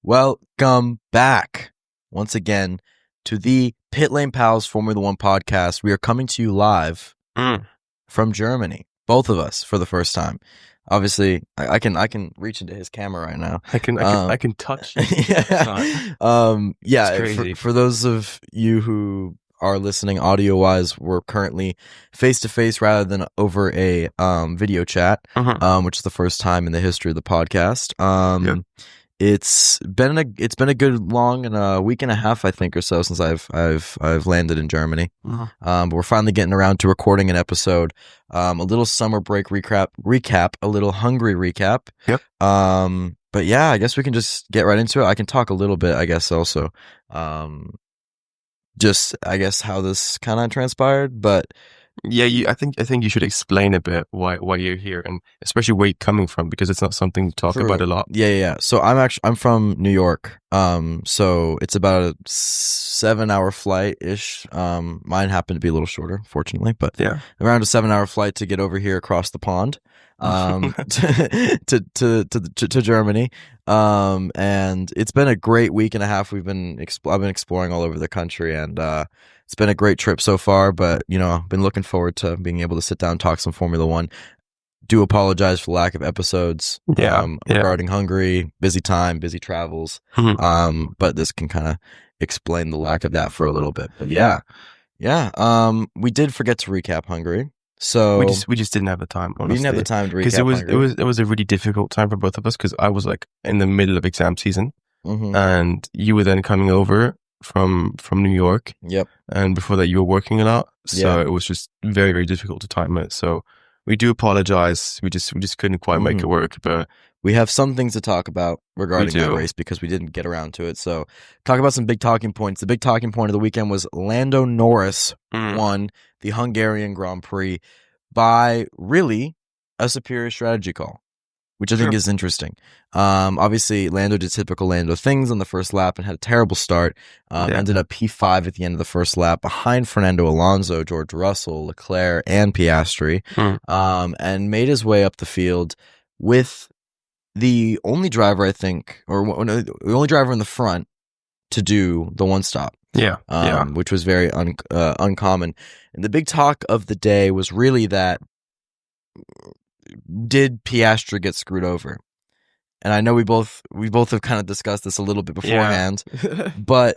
Welcome back once again to the Pitlane Pals Formula One podcast. We are coming to you live from Germany, both of us for the first time. Obviously, I can reach into his camera right now. I can touch you. Yeah. Crazy. For those of you who are listening audio wise, we're currently face to face rather than over a video chat, which is the first time in the history of the podcast. Yep. It's been a good long week and a half, I think, or so since I've landed in Germany. But we're finally getting around to recording an episode, a little summer break recap, a little Hungary recap. Yep. But yeah, I guess we can just get right into it. I can talk a little bit, I guess, also. Just I guess how this kind of transpired, but. Yeah, I think you should explain a bit why you're here, and especially where you're coming from, because it's not something we talk about a lot. Yeah. So I'm from New York. So it's about a 7-hour flight ish. Mine happened to be a little shorter, fortunately, but yeah, around a 7-hour flight to get over here across the pond, to Germany. And it's been a great week and a half. I've been exploring all over the country, and it's been a great trip so far, but, I've been looking forward to being able to sit down and talk some Formula One. Do apologize for the lack of episodes regarding Hungary, busy time, busy travels. But this can kind of explain the lack of that for a little bit. But yeah. We did forget to recap Hungary. So we just didn't have the time, honestly. We didn't have the time to recap because it was a really difficult time for both of us, because I was like in the middle of exam season, and you were then coming over from New York. Yep. And before that you were working a lot. So it was just very, very difficult to time it. So we do apologize. We just couldn't quite make it work, but we have some things to talk about regarding that race because we didn't get around to it. So talk about some big talking points. The big talking point of the weekend was Lando Norris won the Hungarian Grand Prix by really a superior strategy call, which I think is interesting. Obviously, Lando did typical Lando things on the first lap and had a terrible start. Ended up P5 at the end of the first lap behind Fernando Alonso, George Russell, Leclerc, and Piastri, and made his way up the field with the only driver, I think, the only driver in the front to do the one stop. Which was very uncommon. And the big talk of the day was really that, did Piastri get screwed over? And I know we both have kind of discussed this a little bit beforehand, but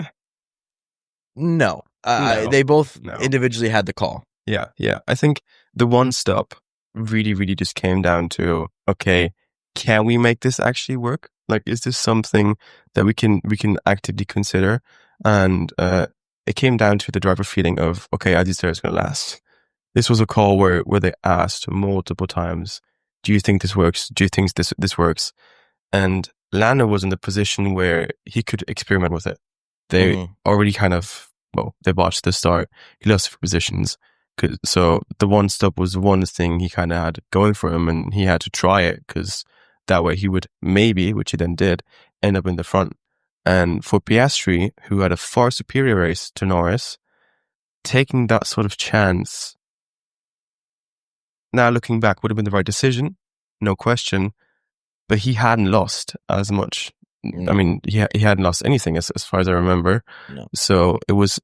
no. They both individually had the call. Yeah. I think the one stop really, really just came down to, okay, can we make this actually work? Like, is this something that we can actively consider? And it came down to the driver feeling of, okay, are these tires going to last? This was a call where they asked multiple times, do you think this works? Do you think this works? And Lando was in the position where he could experiment with it. They already they botched the start. He lost for positions. So the one stop was one thing he kind of had going for him, and he had to try it, because that way he would maybe, which he then did, end up in the front. And for Piastri, who had a far superior race to Norris, taking that sort of chance, now looking back, would have been the right decision, no question. But he hadn't lost as much. I mean, he hadn't lost anything as far as I remember. No. So it was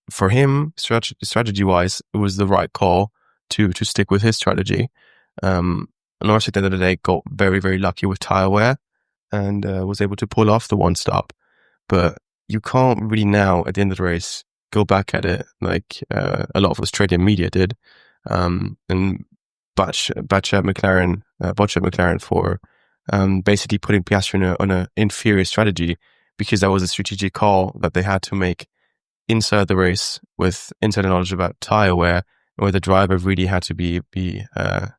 for him, strategy wise, it was the right call to stick with his strategy. Norris at the end of the day got very, very lucky with tire wear and was able to pull off the one stop. But you can't really now, at the end of the race, go back at it like a lot of Australian media did, and batch at McLaren for basically putting Piastri on an inferior strategy, because that was a strategic call that they had to make inside the race with insider knowledge about tire wear, where the driver really had to be an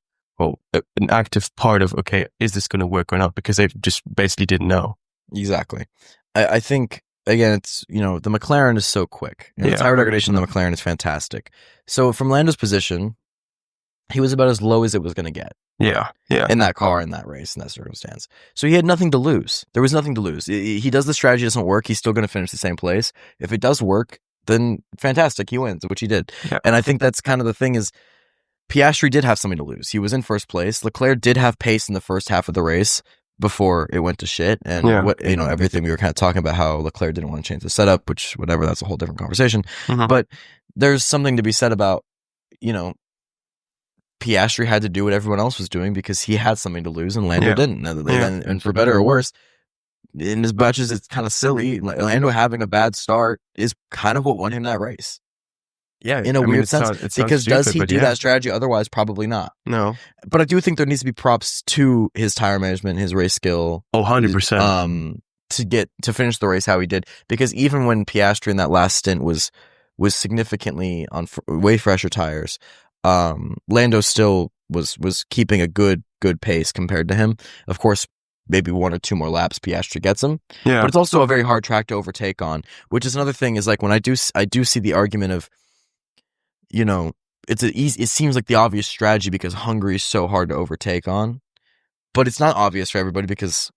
active part of, okay, is this going to work or not? Because they just basically didn't know. Exactly. I think, again, it's, the McLaren is so quick. The tire degradation of the McLaren is fantastic. So from Lando's position, he was about as low as it was going to get. Yeah. In that car, in that race, in that circumstance. So he had nothing to lose. There was nothing to lose. He does the strategy, doesn't work, he's still going to finish the same place. If it does work, then fantastic, he wins, which he did. Yeah. And I think that's kind of the thing is, Piastri did have something to lose. He was in first place. Leclerc did have pace in the first half of the race, before it went to shit. And everything we were kind of talking about, how Leclerc didn't want to change the setup, which whatever, that's a whole different conversation. But there's something to be said about, Piastri had to do what everyone else was doing because he had something to lose and Lando didn't. And for better or worse, in as much as it's kind of silly, Lando having a bad start is kind of what won him that race. Yeah, in a weird sense, because does he do that strategy? Otherwise, probably not. No, but I do think there needs to be props to his tire management, his race skill. 100%. To finish the race how he did, because even when Piastri in that last stint was significantly on way fresher tires, Lando still was keeping a good pace compared to him. Of course, maybe 1 or 2 more laps Piastri gets him. Yeah, but it's also a very hard track to overtake on, which is another thing. Is like when I do see the argument of, it seems like the obvious strategy because Hungary is so hard to overtake on, but it's not obvious for everybody because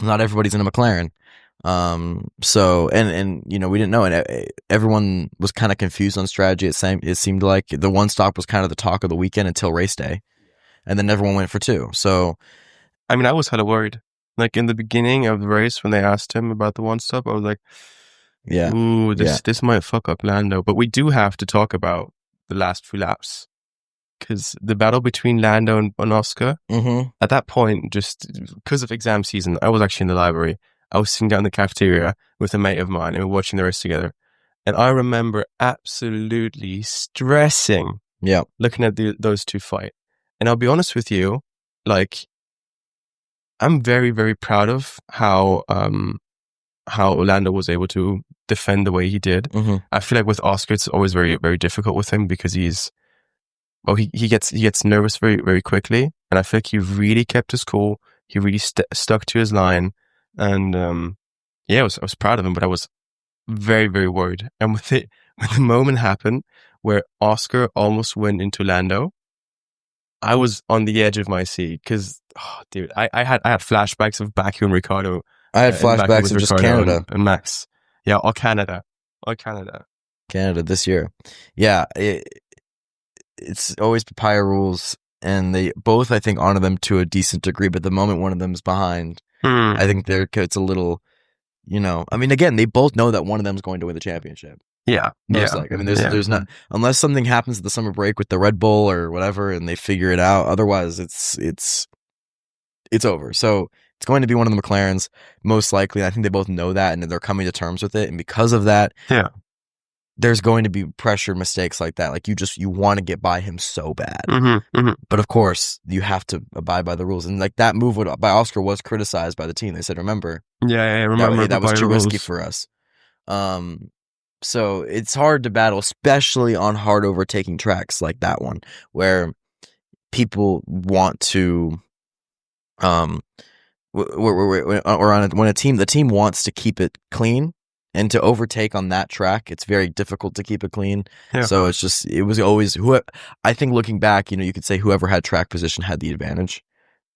not everybody's in a McLaren. So we didn't know, and everyone was kind of confused on strategy. It seemed like the one stop was kind of the talk of the weekend until race day, and then everyone went for 2. So, I mean, I was hella worried. Like in the beginning of the race when they asked him about the one stop, I was like, yeah, ooh, this might fuck up Lando. But we do have to talk about the last 3 laps, because the battle between Lando and Oscar, at that point, just because of exam season, I was actually in the library. I was sitting down in the cafeteria with a mate of mine and we were watching the race together. And I remember absolutely stressing looking at those 2 fight. And I'll be honest with you, like, I'm very, very proud of how Lando was able to defend the way he did. I feel like with Oscar, it's always very, very difficult with him because he gets nervous very, very quickly. And I feel like he really kept his cool. He really stuck to his line. And I was proud of him, but I was very, very worried. And when the moment happened where Oscar almost went into Lando, I was on the edge of my seat because, dude, I had flashbacks of Baku and Ricardo. I had flashbacks of just Canada and Max. Yeah, all Canada. Canada this year. Yeah, it's always papaya rules, and they both, I think, honor them to a decent degree. But the moment one of them is behind, I think it's a little, I mean, again, they both know that one of them is going to win the championship. Yeah. I mean, there's not, unless something happens at the summer break with the Red Bull or whatever, and they figure it out. Otherwise, it's over. So it's going to be one of the McLarens, most likely. I think they both know that, and they're coming to terms with it. And because of that, there's going to be pressure mistakes like that. Like you want to get by him so bad, but of course you have to abide by the rules. And like that move by Oscar was criticized by the team. They said, "Remember, remember that was too risky for us." So it's hard to battle, especially on hard overtaking tracks like that one, where people want to, when the team wants to keep it clean, and to overtake on that track, it's very difficult to keep it clean. So it was always I think looking back, you could say whoever had track position had the advantage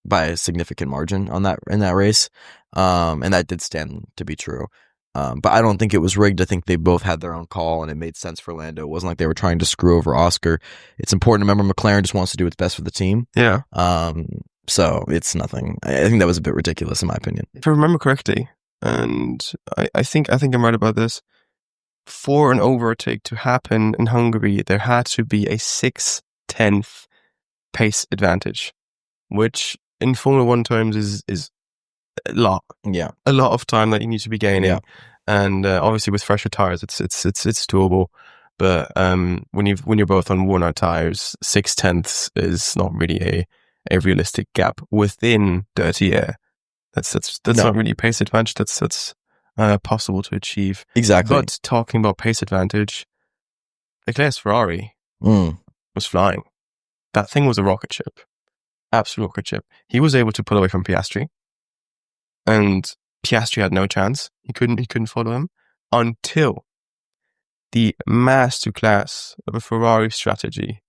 by a significant margin in that race, and that did stand to be true. But I don't think it was rigged. I think they both had their own call, and it made sense for Lando. It wasn't like they were trying to screw over Oscar. It's important to remember McLaren just wants to do what's best for the team. Yeah. So it's nothing. I think that was a bit ridiculous in my opinion. If I remember correctly, and I think I'm right about this, for an overtake to happen in Hungary, there had to be a 6/10 pace advantage, which in Formula 1 terms is a lot. Yeah. A lot of time that you need to be gaining. Yeah. And obviously with fresher tires, it's doable. But when you're both on worn out tires, 6/10 is not really a realistic gap within dirty air. That's not really a pace advantage. That's possible to achieve. Exactly. But talking about pace advantage, Leclerc's Ferrari was flying. That thing was a rocket ship. Absolute rocket ship. He was able to pull away from Piastri, and Piastri had no chance. He couldn't follow him until the masterclass of a Ferrari strategy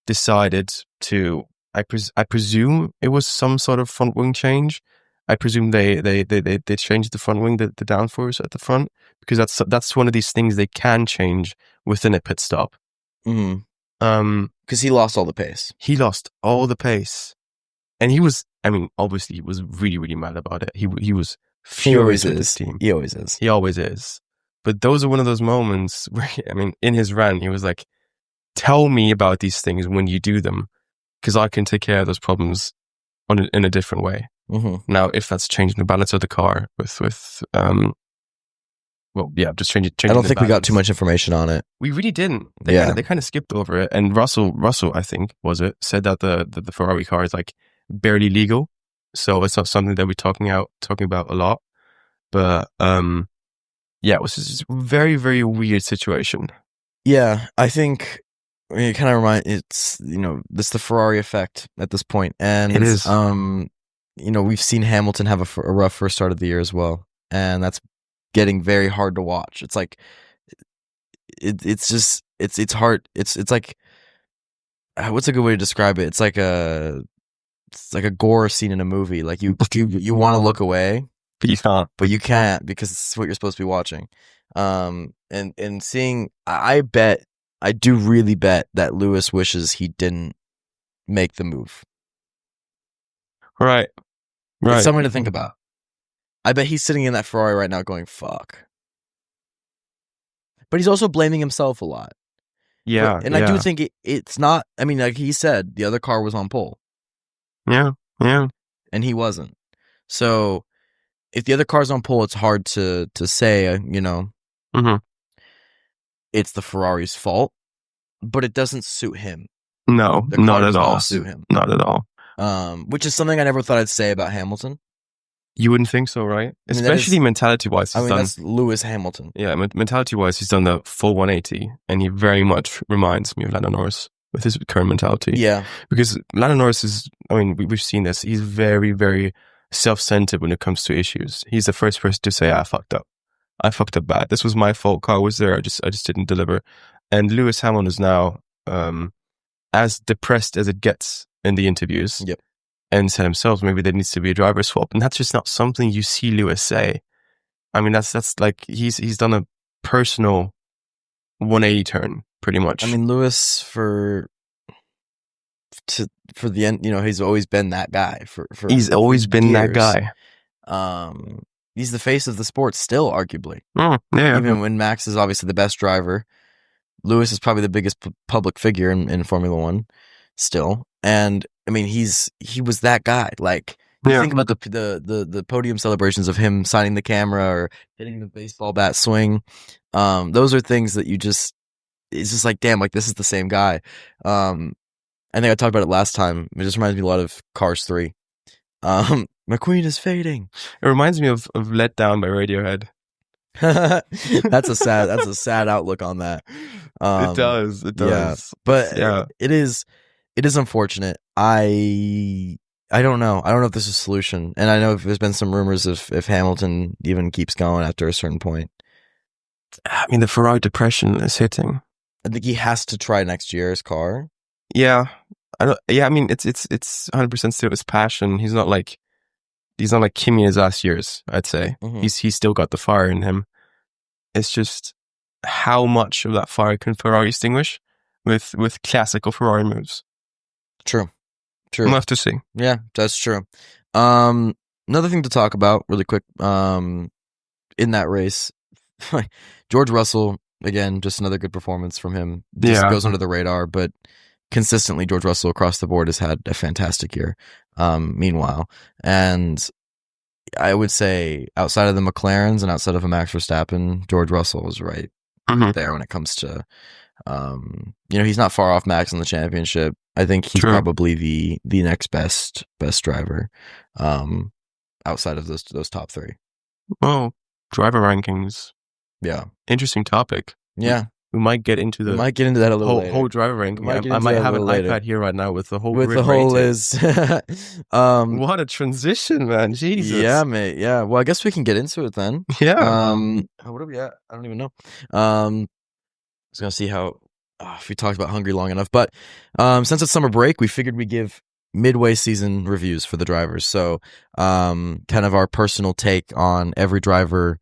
decided to. I presume it was some sort of front wing change. I presume they changed the front wing, the downforce at the front, because that's one of these things they can change within a pit stop. Because he lost all the pace. He lost all the pace, And he was, I mean, obviously he was really, really mad about it. He was furious with his team. He always is. He always is. But those are one of those moments where, I mean, in his rant, he was like, tell me about these things when you do them, because I can take care of those problems in a different way. Mm-hmm. Now, if that's changing the balance of the car well, yeah, just changing. I don't think we got too much information on it. We really didn't. They kind of skipped over it. And Russell, I think, said that the Ferrari car is like barely legal, so it's not something that we're talking about a lot. But yeah, it was just a very, very weird situation. Yeah, I think it kind of it's this the Ferrari effect at this point, and it is. We've seen Hamilton have a rough first start of the year as well, and that's getting very hard to watch. It's like it's hard. It's like, what's a good way to describe it? It's like a gore scene in a movie. Like you want to look away, but you can't. But you can't, because it's what you're supposed to be watching. And seeing, I do really bet that Lewis wishes he didn't make the move. Right. It's something to think about. I bet he's sitting in that Ferrari right now going, fuck. But he's also blaming himself a lot. Yeah. I do think it's not, I mean, like he said, the other car was on pole. Yeah. And he wasn't. So if the other car's on pole, it's hard to say, mm-hmm. It's the Ferrari's fault, but it doesn't suit him. No, not at all. Suit him. Not at all. Which is something I never thought I'd say about Hamilton. You wouldn't think so, right? Especially mentality-wise. That's Lewis Hamilton. Yeah, mentality-wise, he's done the full 180, and he very much reminds me of Lando Norris with his current mentality. Yeah. Because Lando Norris is, I mean, we've seen this, he's very, very self-centered when it comes to issues. He's the first person to say, I fucked up bad. This was my fault. Car was there. I just didn't deliver. And Lewis Hamilton is now as depressed as it gets in the interviews. Yep. And said himself, maybe there needs to be a driver swap. And that's just not something you see Lewis say. I mean, that's like, he's done a personal 180 turn, pretty much. I mean, Lewis for the end, he's always been that guy he's always been years. That guy. He's the face of the sport still, arguably. Yeah. Even when Max is obviously the best driver, Lewis is probably the biggest public figure in Formula One still. And I mean, he was that guy. Like, think about the podium celebrations of him signing the camera or hitting the baseball bat swing. Those are things that it's just like, damn, like this is the same guy. I think I talked about it last time. It just reminds me a lot of Cars 3. McQueen is fading. It reminds me of Let Down by Radiohead. That's a sad outlook on that. It does. Yeah, but it is unfortunate. I don't know. I don't know if there's a solution. And I know there's been some rumors if Hamilton even keeps going after a certain point. I mean, the Ferrari depression is hitting. I think he has to try next year's car. Yeah. I mean, it's 100% still his passion. He's not like Kimi in his last years, I'd say. Mm-hmm. He's still got the fire in him. It's just how much of that fire can Ferrari extinguish with classical Ferrari moves. True. We'll have to see. Yeah, that's true. Another thing to talk about really quick, in that race, George Russell, again, just another good performance from him. Just goes under the radar, but consistently George Russell across the board has had a fantastic year. Meanwhile, and I would say outside of the McLarens and outside of a Max Verstappen, George Russell is right there when it comes to, he's not far off Max in the championship. I think he's probably the next best driver, outside of those top three. Well, driver rankings. Yeah. Interesting topic. Yeah. We might get into that a little later. Whole driver ranking. I might have an iPad here right now with the whole list. What a transition, man. Jesus. Yeah, mate. Yeah. Well, I guess we can get into it then. Yeah. What are we at? I don't even know. I was gonna see how if we talked about Hungary long enough, but since it's summer break, we figured we'd give midway season reviews for the drivers. So, kind of our personal take on every driver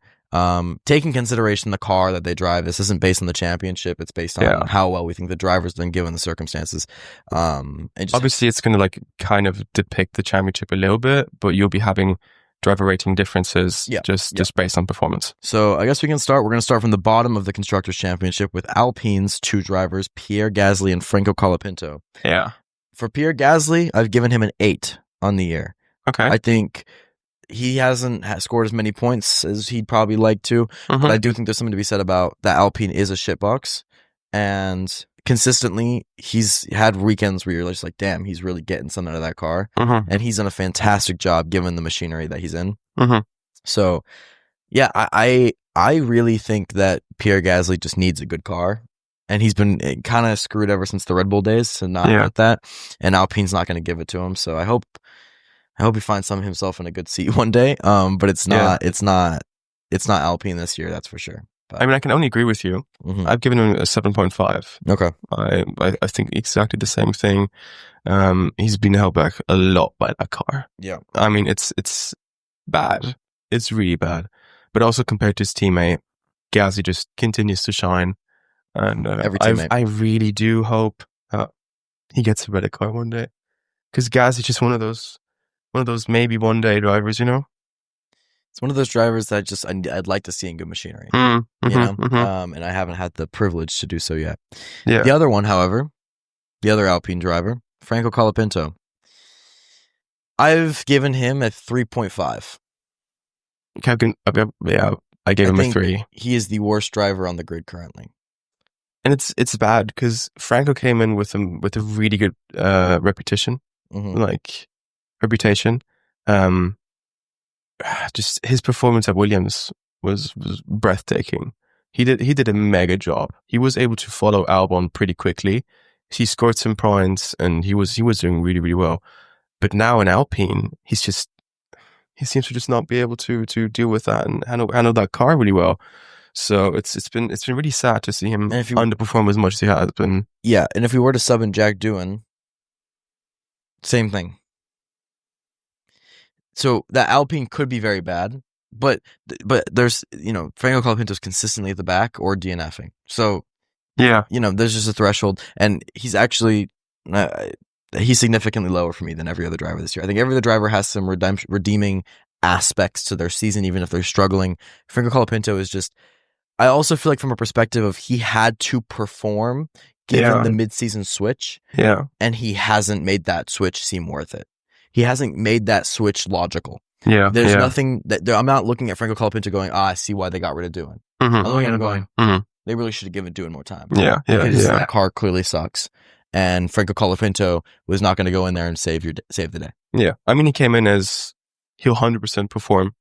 Taking consideration the car that they drive, this isn't based on the championship. It's based on how well we think the driver's done given the circumstances. Obviously, it's going to like kind of depict the championship a little bit, but you'll be having driver rating differences just based on performance. So I guess we can start. We're going to start from the bottom of the Constructors' Championship with Alpine's 2 drivers, Pierre Gasly and Franco Colapinto. Yeah. For Pierre Gasly, I've given him an 8 on the year. Okay. I think he hasn't scored as many points as he'd probably like to, but I do think there's something to be said about that Alpine is a shitbox, and consistently he's had weekends where you're just like, damn, he's really getting something out of that car, and he's done a fantastic job given the machinery that he's in. So, yeah, I really think that Pierre Gasly just needs a good car, and he's been kind of screwed ever since the Red Bull days to not get that, and Alpine's not going to give it to him. So I hope he finds some himself in a good seat one day. But it's not Alpine this year, that's for sure. But, I mean, I can only agree with you. I've given him a 7.5. Okay. I think exactly the same thing. He's been held back a lot by that car. Yeah. I mean, it's bad. It's really bad. But also compared to his teammate, Gasly just continues to shine. And every teammate. I really do hope he gets a better car one day. Because Gasly's just one of those maybe one day drivers, you know? It's one of those drivers that I'd like to see in good machinery, you know? And I haven't had the privilege to do so yet. Yeah. The other one, however, the other Alpine driver, Franco Colapinto, I've given him a 3.5. I gave him a 3. He is the worst driver on the grid currently. And it's bad because Franco came in with a really good reputation. Just his performance at Williams was breathtaking. He did a mega job. He was able to follow Albon pretty quickly. He scored some points and he was doing really, really well. But now in Alpine, he seems to just not be able to deal with that and handle that car really well. So it's been really sad to see him underperform as much as he has been. Yeah, and if we were to sub in Jack Doohan, same thing. So that Alpine could be very bad, but there's Franco Colapinto's consistently at the back or DNFing. So there's just a threshold, and he's actually he's significantly lower for me than every other driver this year. I think every other driver has some redeeming aspects to their season, even if they're struggling. Franco Colapinto is just. I also feel like from a perspective of he had to perform given the mid-season switch, and he hasn't made that switch seem worth it. He hasn't made that switch logical. There's nothing that I'm not looking at Franco Colapinto going, I see why they got rid of Doohan. I'm looking at him going, they really should have given Doohan more time. Because that car clearly sucks, and Franco Colapinto was not going to go in there and save the day. Yeah, I mean, he came in as he'll 100% perform.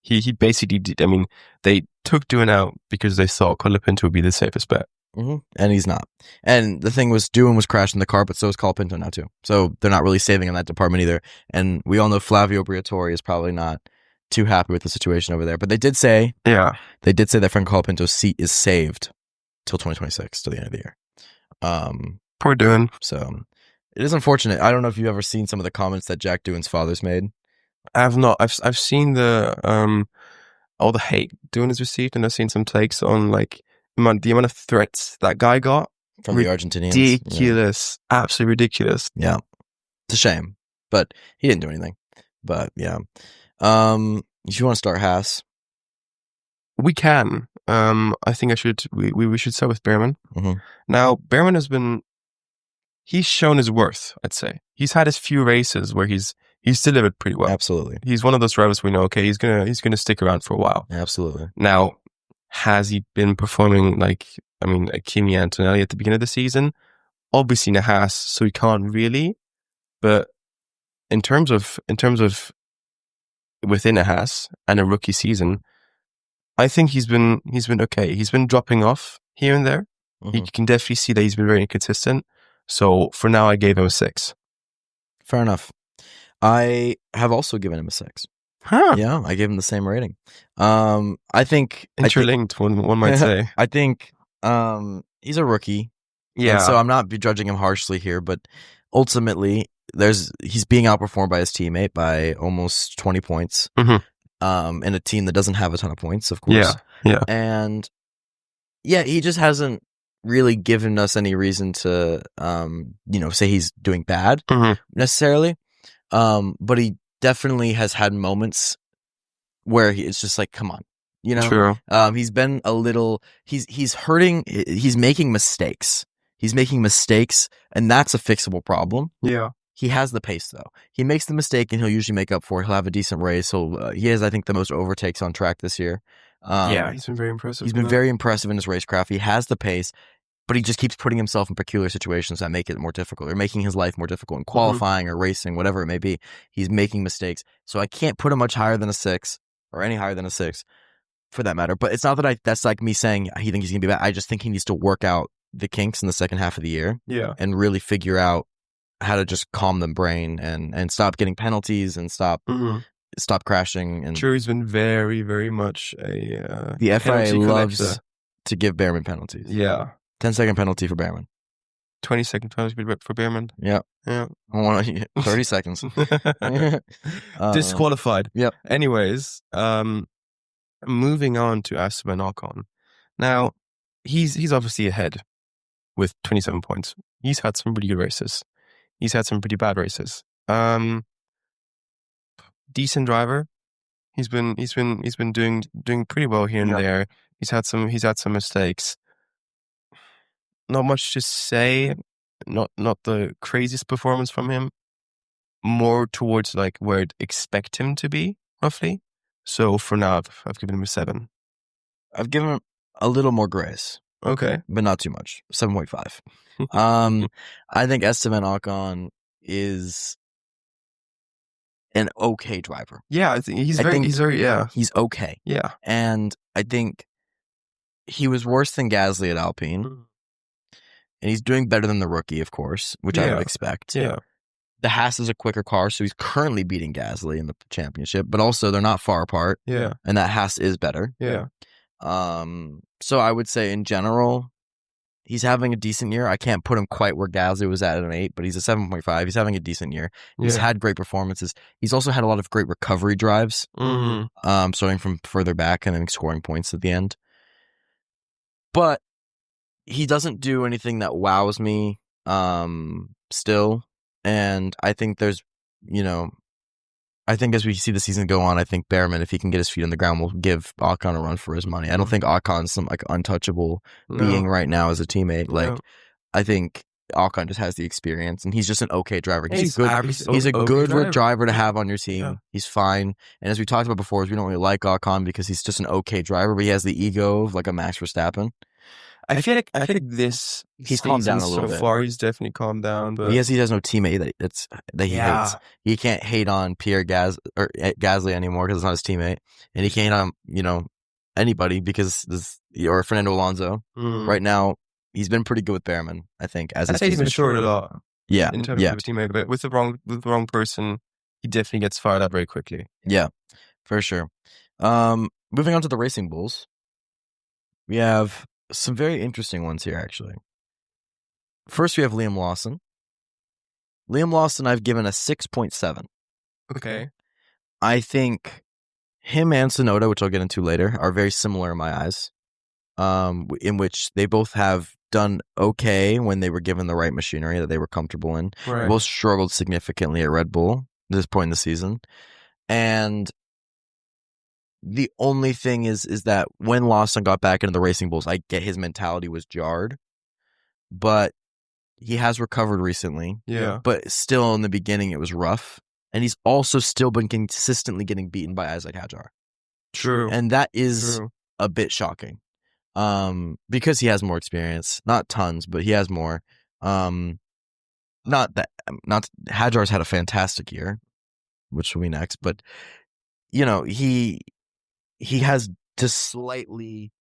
He basically did. I mean, they took Doohan out because they thought Colapinto would be the safest bet. And he's not. And the thing was, Doohan was crashing the car, but so is Colapinto now too. So they're not really saving in that department either. And we all know Flavio Briatore is probably not too happy with the situation over there. But they did say that Franco Colapinto's seat is saved till 2026, till the end of the year. Poor Doohan. So it is unfortunate. I don't know if you've ever seen some of the comments that Jack Doohan's father's made. I have not. I've seen the all the hate Doohan has received, and I've seen some takes on like the amount of threats that guy got from the Argentinians. Ridiculous, absolutely ridiculous. Yeah, it's a shame, but he didn't do anything. But yeah, if you want to start Haas, we can. I think we should start with Behrman. Now Behrman he's shown his worth. I'd say he's had his few races where he's delivered pretty well. Absolutely. He's one of those drivers we know, okay, he's gonna stick around for a while. Absolutely. Now, has he been performing like Kimi Antonelli at the beginning of the season? Obviously in a Haas, so he can't really. But in terms of within a Haas and a rookie season, I think he's been okay. He's been dropping off here and there. You can definitely see that he's been very inconsistent. So for now, I gave him a 6. Fair enough. I have also given him a 6. Huh? Yeah, I gave him the same rating. I think interlinked. One might say. I think he's a rookie. Yeah. So I'm not judging him harshly here, but ultimately, he's being outperformed by his teammate by almost 20 points. in a team that doesn't have a ton of points, of course. Yeah. And yeah, he just hasn't really given us any reason to, say he's doing bad necessarily. But he definitely has had moments where it's just like, come on, True. He's been a little, he's hurting, he's making mistakes. He's making mistakes, and that's a fixable problem. Yeah. He has the pace, though. He makes the mistake, and he'll usually make up for it. He'll have a decent race. He has, I think, the most overtakes on track this year. He's been very impressive. He's been very impressive in his racecraft. He has the pace, but he just keeps putting himself in peculiar situations that make it more difficult, or making his life more difficult in qualifying or racing, whatever it may be. He's making mistakes. So I can't put him much higher than a 6, or any higher than a 6, for that matter. But it's not that that's like me saying he thinks he's going to be bad. I just think he needs to work out the kinks in the second half of the year. Yeah. And really figure out how to just calm the brain and stop getting penalties and stop crashing. And he's been very, very much a the FIA loves to give Behrman penalties. Yeah. 10-second penalty for Behrman. 20-second penalty for Behrman. Yeah. 30 seconds. Disqualified. Yep. Anyways, moving on to Esteban Ocon. Now, he's obviously ahead with 27 points. He's had some pretty good races. He's had some pretty bad races. Decent driver. He's been doing pretty well here and there. He's had some mistakes. Not much to say. Not the craziest performance from him. More towards like where I'd expect him to be, roughly. So for now, I've given him a 7. I've given him a little more grace. Okay. But not too much. 7.5. I think Esteban Ocon is an okay driver. Yeah, he's okay. Yeah. And I think he was worse than Gasly at Alpine. And he's doing better than the rookie, of course, which I would expect. Yeah. The Haas is a quicker car, so he's currently beating Gasly in the championship, but also they're not far apart. Yeah. And that Haas is better. Yeah. So I would say in general, he's having a decent year. I can't put him quite where Gasly was at an 8, but he's a 7.5. He's having a decent year. He's had great performances. He's also had a lot of great recovery drives, starting from further back and then scoring points at the end. But he doesn't do anything that wows me still. And I think there's, I think as we see the season go on, I think Behrman, if he can get his feet on the ground, will give Ocon a run for his money. I don't think Ocon's some like untouchable being right now as a teammate. Like, I think Ocon just has the experience, and he's just an okay driver. He's a good driver to have on your team. Yeah. He's fine. And as we talked about before, we don't really like Ocon because he's just an okay driver, but he has the ego of like a Max Verstappen. I feel like this he's calmed down a little bit. So far, he's definitely calmed down. But he has no teammate that he hates. He can't hate on Gasly anymore because it's not his teammate, and he can't hate on anybody because or Fernando Alonso. Right now, he's been pretty good with Behrman. I think I'd say he's matured a lot. Yeah, in terms of his teammate, but with the wrong person, he definitely gets fired up very quickly. Yeah, for sure. Moving on to the Racing Bulls, we have some very interesting ones here, actually. First, we have Liam Lawson. Liam Lawson, I've given a 6.7. Okay. I think him and Tsunoda, which I'll get into later, are very similar in my eyes, in which they both have done okay when they were given the right machinery that they were comfortable in. Right. Both struggled significantly at Red Bull at this point in the season. And the only thing is that when Lawson got back into the Racing Bulls, I get his mentality was jarred, but he has recovered recently. Yeah. But still in the beginning, it was rough. And he's also still been consistently getting beaten by Isaac Hadjar. True. And that is a bit shocking. Because he has more experience. Not tons, but he has more. Hadjar's had a fantastic year, which will be next, but he has just slightly,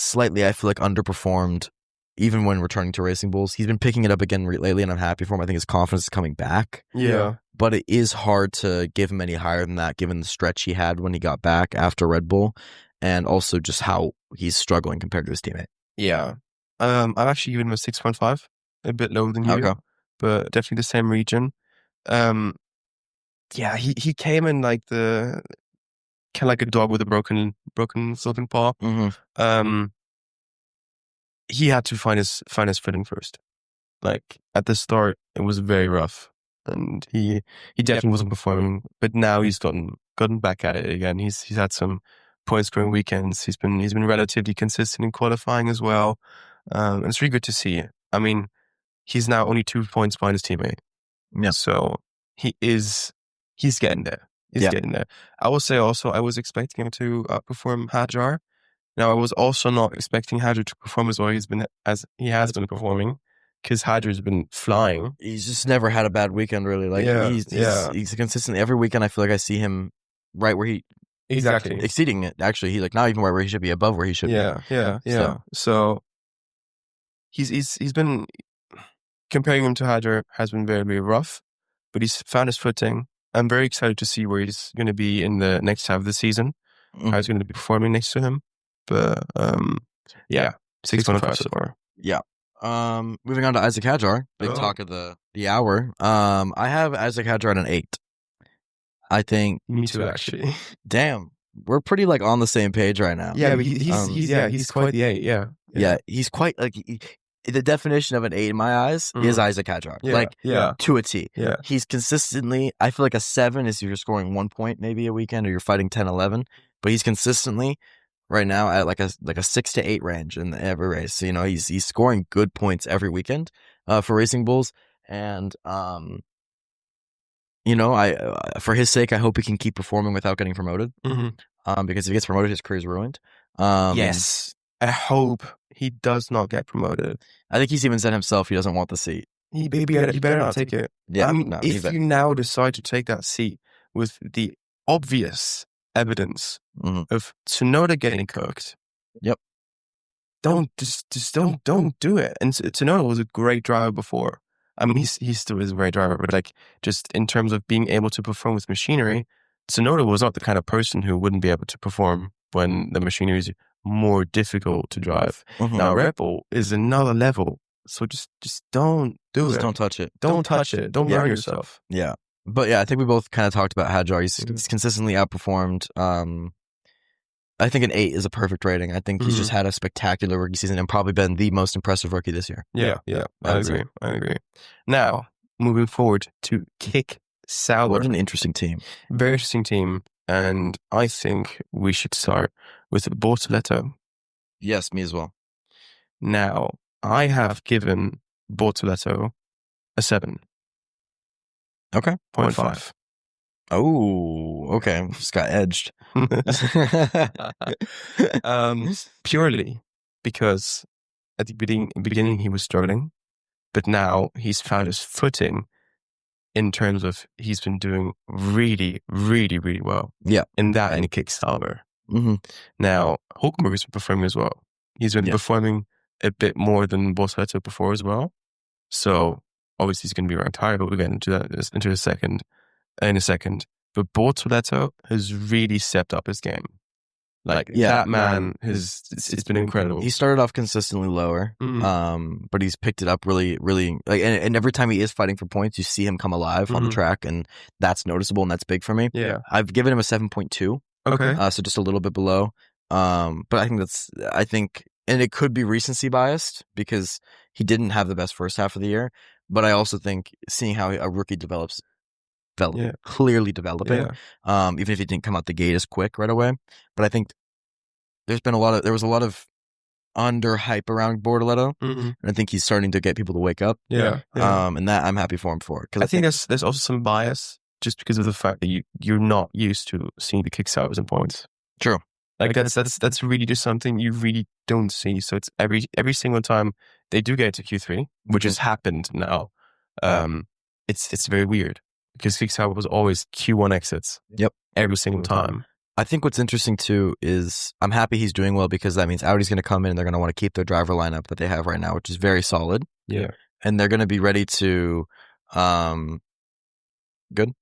I feel like, underperformed even when returning to Racing Bulls. He's been picking it up again lately, and I'm happy for him. I think his confidence is coming back. Yeah. But it is hard to give him any higher than that, given the stretch he had when he got back after Red Bull, and also just how he's struggling compared to his teammate. Yeah. I've actually given him a 6.5, a bit lower than you, but definitely the same region. Yeah, he came in like kind of like a dog with a broken sloping paw. Mm-hmm. He had to find his footing first. Like at the start, it was very rough, and he definitely wasn't performing. But now he's gotten back at it again. He's had some point scoring weekends. He's been relatively consistent in qualifying as well. And it's really good to see. I mean, he's now only 2 points behind his teammate. Yeah. So he's getting there. He's getting there. I will say also, I was expecting him to outperform Hajar. Now, I was also not expecting Hajar to perform as well as he has been performing, because Hajar's been flying. He's just never had a bad weekend, really. Like he's consistently every weekend. I feel like I see him right where he exceeding it. Actually, he's like not even right where he should be, above where he should be. Yeah. So he's been, comparing him to Hajar has been very, very rough, but he's found his footing. I'm very excited to see where he's going to be in the next half of the season. How he's going to be performing next to him. But 6.5 so far. Yeah. Moving on to Isaac Hajar, big talk of the hour. I have Isaac Hajar at an 8. I think. Me too, actually. Damn, we're pretty like on the same page right now. Yeah, but he's quite the 8. Yeah, he's quite like the definition of an 8 in my eyes is Isaac Hajar. To a T. Yeah, he's consistently. I feel like a 7 is you're scoring 1 point maybe a weekend, or you're fighting 10-11, but he's consistently right now at like a 6 to 8 range in every race. So, he's scoring good points every weekend for Racing Bulls, and for his sake, I hope he can keep performing without getting promoted. Because if he gets promoted, his career's ruined. Yes, I hope he does not get promoted. I think he's even said himself he doesn't want the seat. He better not take it. Yeah, I mean, if you now decide to take that seat with the obvious evidence of Tsunoda getting cooked. Yep. Don't do it. And Tsunoda was a great driver before. I mean, he still is a great driver, but like just in terms of being able to perform with machinery, Tsunoda was not the kind of person who wouldn't be able to perform when the machinery is more difficult to drive. Now, Red Bull is another level. So just don't do it. Just don't touch it. Don't touch it. Don't burn yourself. Yeah. But yeah, I think we both kind of talked about Hajar. He's consistently outperformed. I think an 8 is a perfect rating. I think he's just had a spectacular rookie season and probably been the most impressive rookie this year. Yeah. I agree. Now, moving forward to Kick Sauber. What an interesting team. Very interesting team. And I think we should start with Bortoleto. Yes, me as well. Now, I have given Bortoleto a 7. Okay. 0.5. Oh, okay. Just got edged. Purely because at the beginning he was struggling, but now he's found his footing in terms of he's been doing really, really, really well. Yeah. In that and Kick Sauber. Now, Hulkenberg has been performing as well. He's been performing a bit more than Bortoleto before as well. So obviously he's going to be ranked higher, but we'll get into that in a second. But Bortoleto has really stepped up his game. That man it's been incredible. He started off consistently lower, but he's picked it up really, really. And every time he is fighting for points, you see him come alive on the track, and that's noticeable, and that's big for me. Yeah, I've given him a 7.2. Okay, so just a little bit below. But I think, and it could be recency biased because he didn't have the best first half of the year. But I also think seeing how a rookie develops. Clearly developing, even if he didn't come out the gate as quick right away. But I think there was a lot of under hype around Bortoleto, and I think he's starting to get people to wake up. And that I'm happy for him for. Because I think there's also some bias just because of the fact that you're not used to seeing the Kick Saubers in points. True. Like that's really just something you really don't see. So it's every single time they do get to Q3, which has happened now. It's very weird. Because Kick Sauber was always Q1 exits. Yep. Every single time. I think what's interesting too is I'm happy he's doing well because that means Audi's going to come in and they're going to want to keep their driver lineup that they have right now, which is very solid. Yeah. And they're going to be ready to, good?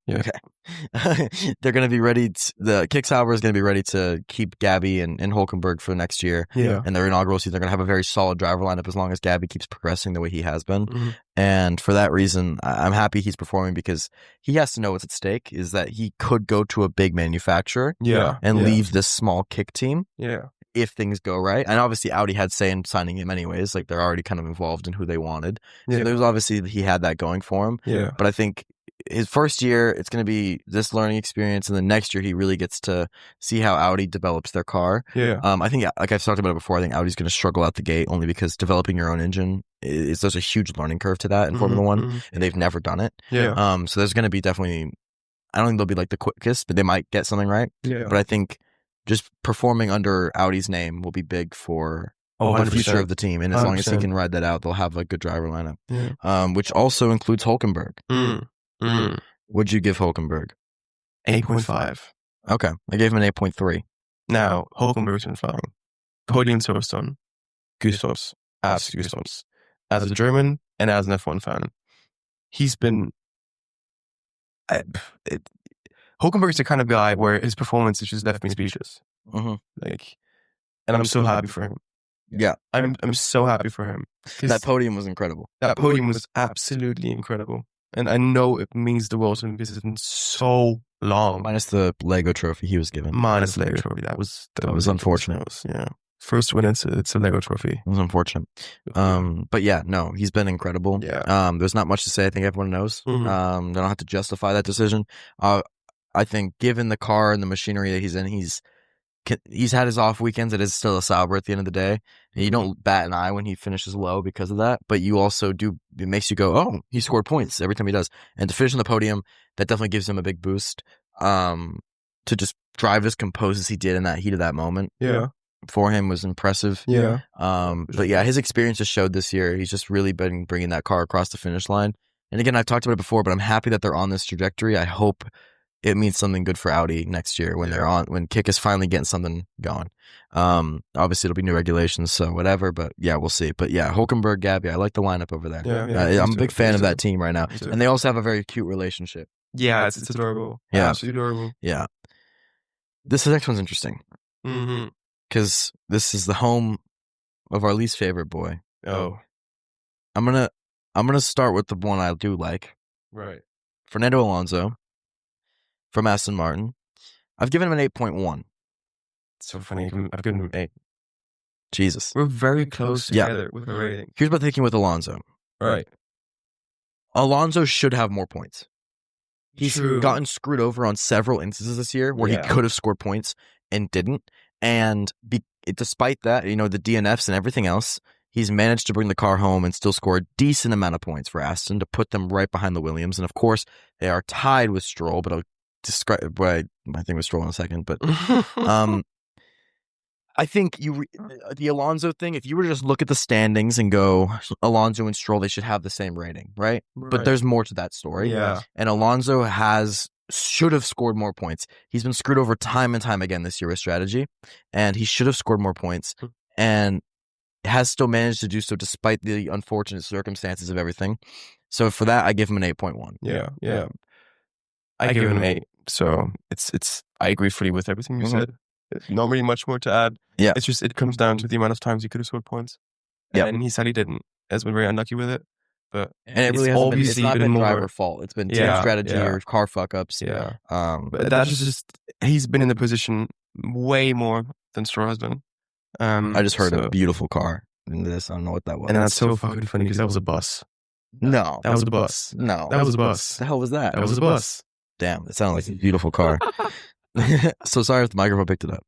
Yeah. Okay. They're going to be ready. The Kicksauber is going to be ready to keep Gabby and Hulkenberg for next year. Yeah. And their inaugural season, they're going to have a very solid driver lineup as long as Gabby keeps progressing the way he has been. Mm-hmm. And for that reason, I'm happy he's performing because he has to know what's at stake is that he could go to a big manufacturer and leave this small kick team. Yeah. If things go right. And obviously Audi had say in signing him anyways. Like they're already kind of involved in who they wanted. So there's obviously he had that going for him. Yeah. But I think his first year, it's going to be this learning experience. And then next year, he really gets to see how Audi develops their car. Yeah. I think, like I've talked about it before, I think Audi's going to struggle out the gate only because developing your own engine there's a huge learning curve to that in Formula One. And they've never done it. Yeah. So there's going to be definitely, I don't think they'll be like the quickest, but they might get something right. Yeah. But I think just performing under Audi's name will be big for the 100%. future of the team. And as long as he 100%. can ride that out, they'll have a good driver lineup. Yeah. Which also includes Hulkenberg. What'd you give Hulkenberg? 8.5. Okay. I gave him an 8.3. Now, Hulkenberg's been fine. Podium Silverstone. Goosebumps. Goosebumps. As a German and as an F1 fan, he's been... Hulkenberg's the kind of guy where his performance has just left me speechless. Like, and I'm so happy for him. Yeah. I'm so happy for him. That podium was incredible. That podium was absolutely incredible. And I know it means the world to him because it's been so long. Minus the Lego trophy he was given. Minus Lego trophy. That was unfortunate. Yeah. First win, it's a Lego trophy. It was unfortunate. But yeah, no, he's been incredible. Yeah. There's not much to say. I think everyone knows. They don't have to justify that decision. I think given the car and the machinery that he's in, he's had his off weekends. It is still a Sauber at the end of the day. And you don't bat an eye when he finishes low because of that. But you also do, it makes you go, oh, he scored points every time he does. And to finish on the podium, that definitely gives him a big boost to just drive as composed as he did in that heat of that moment. Yeah. For him was impressive. Yeah. But yeah, his experience just showed this year. He's just really been bringing that car across the finish line. And again, I've talked about it before, but I'm happy that they're on this trajectory. I hope it means something good for Audi next year when when Kick is finally getting something going. Obviously it'll be new regulations, so whatever, but yeah, we'll see. But yeah, Hulkenberg, Gabby, I like the lineup over there. I'm a big fan of that team right now. And they also have a very cute relationship. Yeah, it's adorable. Yeah. Absolutely adorable. Yeah. This next one's interesting. Because this is the home of our least favorite boy. Oh. I'm gonna start with the one I do like. Right. Fernando Alonso from Aston Martin. I've given him an 8.1. It's so funny. I've given him 8. Jesus. We're very close together with the rating. Here's my thinking with Alonso. Right. Alonso should have more points. He's True. gotten screwed over on several instances this year where he could have scored points and didn't. And despite that, the DNFs and everything else, he's managed to bring the car home and still score a decent amount of points for Aston to put them right behind the Williams. And of course, they are tied with Stroll, but I'll describe what I think was Stroll in a second. But I think the Alonso thing, if you were to just look at the standings and go, Alonso and Stroll, they should have the same rating, right? But there's more to that story. Yeah. And Alonso should have scored more points. He's been screwed over time and time again this year with strategy, and he should have scored more points and has still managed to do so despite the unfortunate circumstances of everything. So for that, I give him an 8.1. Yeah. I give him an 8. So it's I agree fully with everything you said. Not really much more to add. Yeah. It's just, it comes down to the amount of times he could have scored points. And he said he didn't. Has been very unlucky with it. But and it really hasn't been, it's not been driver fault. It's been team strategy or car fuck ups. Yeah. But that's just, he's been in the position way more than Stroll has been. I just heard a beautiful car in this. I don't know what that was. And that's so fucking funny because that was a bus. No. That was a bus. No. That was a bus. The hell was that? That was a bus. Damn, it sounded like a beautiful car. So sorry if the microphone picked it up.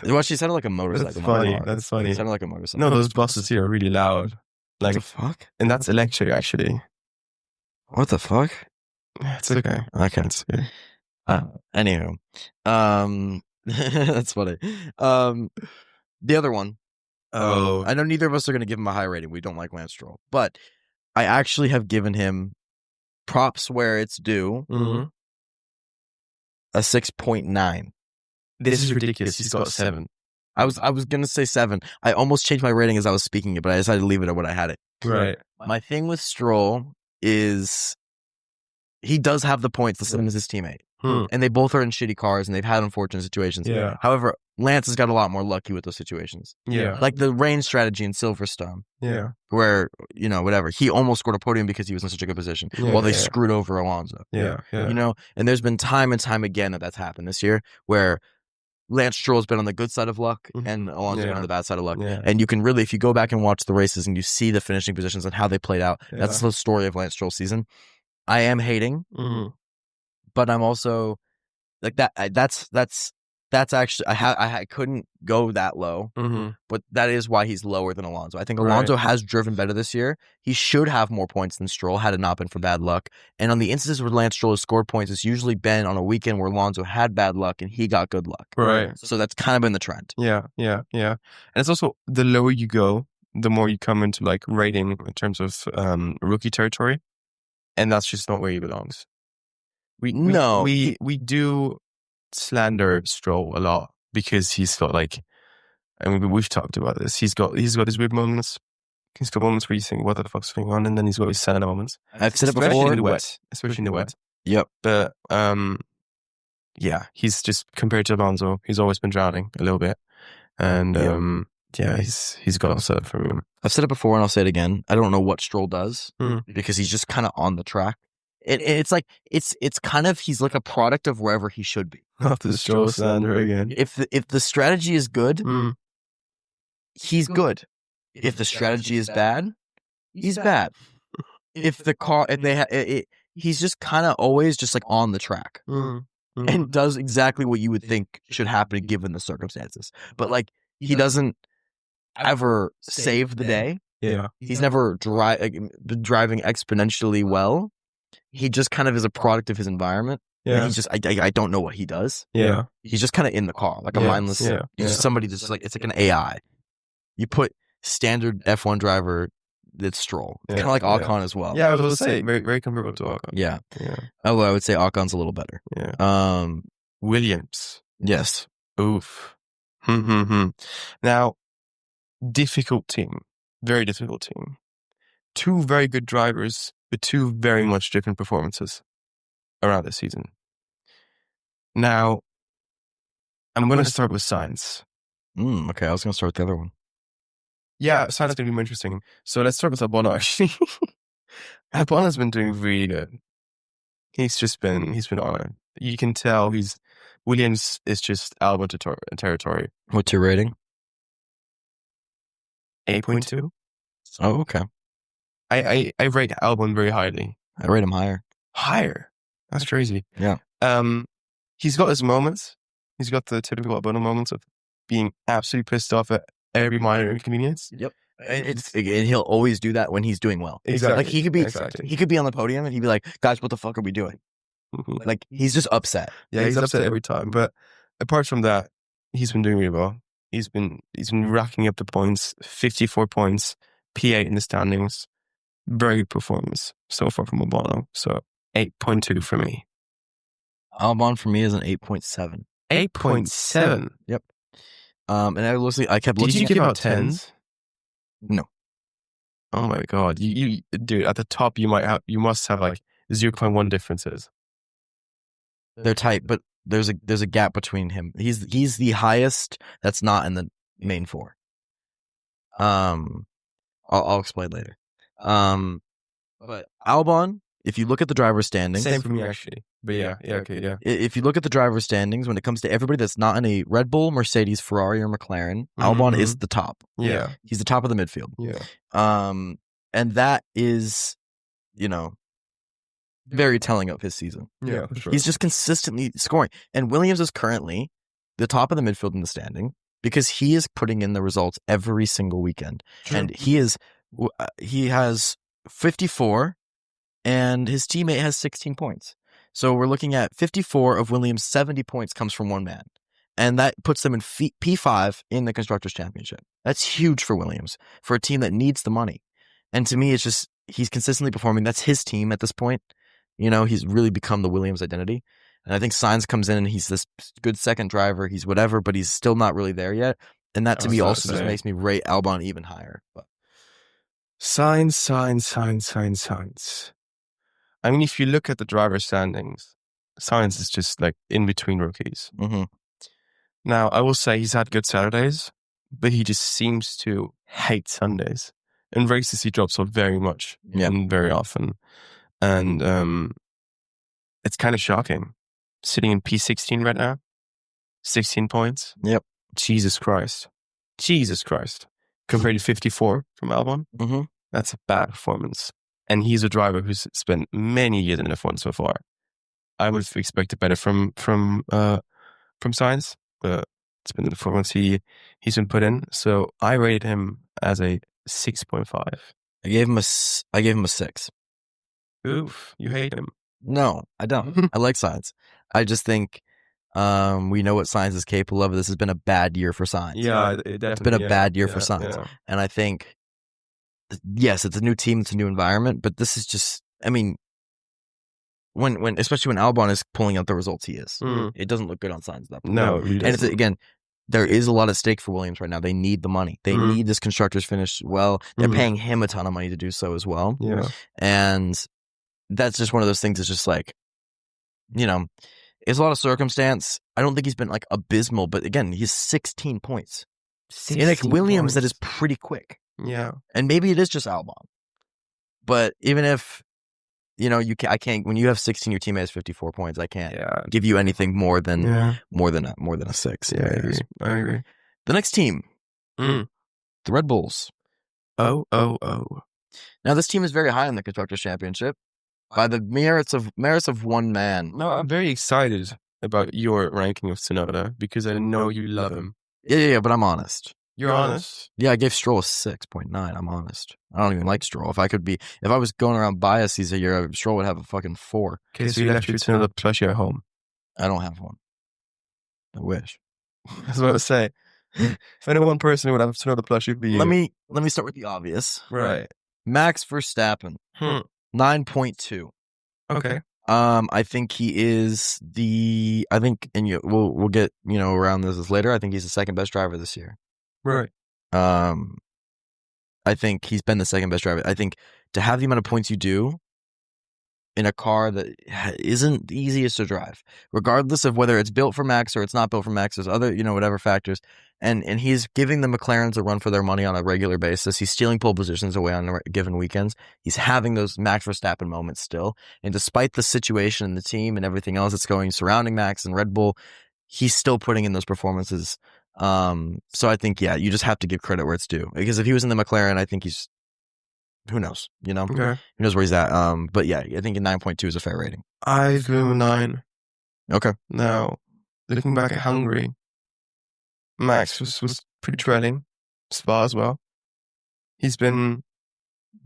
Well, she sounded like a motorcycle. That's funny. That's funny. It sounded like a motorcycle. No, those buses here are really loud. Like, what the fuck? And that's electric, actually. What the fuck? It's okay. Okay. It's okay. Anywho. That's funny. The other one. I know neither of us are going to give him a high rating. We don't like Lance Stroll. But I actually have given him props where it's due. A 6.9. This is ridiculous. He's got 7. I was going to say 7. I almost changed my rating as I was speaking it, but I decided to leave it at what I had it. Right. My thing with Stroll is he does have the points the same as his teammate. And they both are in shitty cars and they've had unfortunate situations. Yeah. However, Lance has got a lot more lucky with those situations. Yeah. Like the rain strategy in Silverstone. Yeah. Where, whatever, he almost scored a podium because he was in such a good position while they screwed over Alonso. Yeah. And there's been time and time again that's happened this year where Lance Stroll's been on the good side of luck and Alonso's been on the bad side of luck. Yeah. And you can really, if you go back and watch the races and you see the finishing positions and how they played out, that's the story of Lance Stroll's season. I am hating, but I'm also like that. That's actually I couldn't go that low, but that is why he's lower than Alonso. I think Alonso has driven better this year. He should have more points than Stroll had it not been for bad luck. And on the instances where Lance Stroll has scored points, it's usually been on a weekend where Alonso had bad luck and he got good luck. Right. So that's kind of been the trend. Yeah. And it's also the lower you go, the more you come into like rating in terms of rookie territory, and that's just not where he belongs. We do slander Stroll a lot because he's got like, I mean, we've talked about this. He's got his weird moments. He's got moments where you think, what the fuck's going on? And then he's got his sad moments. I've said it before. Especially in the wet. Yep. But yeah, he's just, compared to Alonso, he's always been drowning a little bit. And he's got to set up for him. I've said it before and I'll say it again. I don't know what Stroll does because he's just kind of on the track. It's like it's kind of, he's like a product of wherever he should be. Not the Stroll slander again. If the strategy is good, he's good. If the strategy is bad, he's bad. If the car, he's just kind of always just like on the track and does exactly what you would think should happen given the circumstances. But like he doesn't ever save the day. Yeah, he's never driving exponentially well. He just kind of is a product of his environment. Yeah. And he's just, I don't know what he does. Yeah. He's just kind of in the car, like a mindless, just somebody just like, it's like an AI. You put standard F1 driver, it's Stroll. It's kind of like Ocon as well. Yeah, I was going to say, very, very comparable to Ocon. Yeah. Although I would say Ocon's a little better. Yeah. Williams. Yes. Oof. Now, difficult team. Very difficult team. Two very good drivers, but two very much different performances around this season. Now, I'm going to start with Sainz. Okay, I was going to start with the other one. Yeah, Sainz is going to be more interesting. So let's start with Albon, actually. Albon has been doing really good. He's been on it. You can tell Williams is just Albon territory. What's your rating? 8.2. Oh, okay. I rate Albon very highly. I rate him higher. Higher? That's crazy. Yeah. He's got his moments. He's got the typical Albon moments of being absolutely pissed off at every minor inconvenience. Yep. And he'll always do that when he's doing well. Exactly. Like he could be on the podium and he'd be like, "Guys, what the fuck are we doing?" Like he's just upset. Yeah, he's upset every time. But apart from that, he's been doing really well. He's been racking up the points. 54 points, P8 in the standings. Very good performance so far from Albon. So 8.2 for me. Albon for me is an 8.7. 8.7. Yep. And I kept looking. Did you give out 10s? No. Oh my god! You dude, at the top you must have like 0.1 differences. They're tight, but there's a gap between him. He's the highest that's not in the main four. I'll explain later. But Albon, if you look at the driver's standings, same for me actually. But yeah, okay, yeah. If you look at the driver's standings, when it comes to everybody that's not in a Red Bull, Mercedes, Ferrari, or McLaren, Albon is the top. Yeah, he's the top of the midfield. Yeah. And that is, very telling of his season. Yeah, for sure. He's just consistently scoring, and Williams is currently the top of the midfield in the standing because he is putting in the results every single weekend, and he has 54, and his teammate has 16 points. So we're looking at 54 of Williams' 70 points comes from one man. And that puts them in P5 in the Constructors' Championship. That's huge for Williams, for a team that needs the money. And to me, it's just, he's consistently performing. That's his team at this point. He's really become the Williams identity. And I think Sainz comes in and he's this good second driver. He's whatever, but he's still not really there yet. And that to me also just makes me rate Albon even higher. But Sainz. I mean, if you look at the driver standings, Sainz is just like in between rookies. Mm-hmm. Now, I will say he's had good Saturdays, but he just seems to hate Sundays. In races, he drops off very much and very often. And it's kind of shocking. Sitting in P16 right now, 16 points. Yep. Jesus Christ. Compared to 54 from Albon, that's a bad performance. And he's a driver who's spent many years in F1 so far. I would have expected better from Sainz, but it's been the performance he's been put in. So I rated him as a 6.5. I gave him a 6. Oof, you hate him. No, I don't. I like Sainz. I just think we know what Sainz is capable of. This has been a bad year for Sainz. Yeah, it's been a bad year for Sainz. Yeah. And I think, yes, it's a new team, it's a new environment, but this is just, I mean, when especially when Albon is pulling out the results he is, it doesn't look good on Sainz. No, and it's, again, there is a lot at stake for Williams right now. They need the money. They need this constructors finish well. They're paying him a ton of money to do so as well. Yeah. And that's just one of those things that's just like, you know, it's a lot of circumstance. I don't think he's been like abysmal, but again, he's 16 points. 16 like Williams, that is pretty quick. Yeah. And maybe it is just Albon. But even if, you know, I can't, when you have 16, your teammate has 54 points, I can't give you anything more than a 6. Yeah, I agree. The next team, the Red Bulls. Oh. Now, this team is very high in the Constructors' Championship by the merits of one man. No, I'm very excited about your ranking of Tsunoda because I know you love him. Yeah, but I'm honest. You're honest? Yeah, I gave Stroll a 6.9. I'm honest. I don't even like Stroll. If I was going around bias these a year, Stroll would have a fucking 4. Okay, so you left your Tsunoda plushie at home. I don't have one. I wish. That's what I was say. If any one person would have Tsunoda plushie, it'd be you. Let me start with the obvious. Right. Max Verstappen. 9.2. Okay. I think he is and we'll get, around this later. I think he's the second best driver this year. Right. I think he's been the second best driver. I think to have the amount of points you do in a car that isn't the easiest to drive, regardless of whether it's built for Max or it's not built for Max, there's other, whatever factors. And he's giving the McLarens a run for their money on a regular basis. He's stealing pole positions away on given weekends. He's having those Max Verstappen moments still. And despite the situation in the team and everything else that's going surrounding Max and Red Bull, he's still putting in those performances. So I think, you just have to give credit where it's due. Because if he was in the McLaren, I think he's, who knows, Okay. Who knows where he's at. But yeah, I think 9.2 is a fair rating. I've given him a 9. Okay. Now, looking back at Hungary, Max was pretty trailing. Spa as well. He's been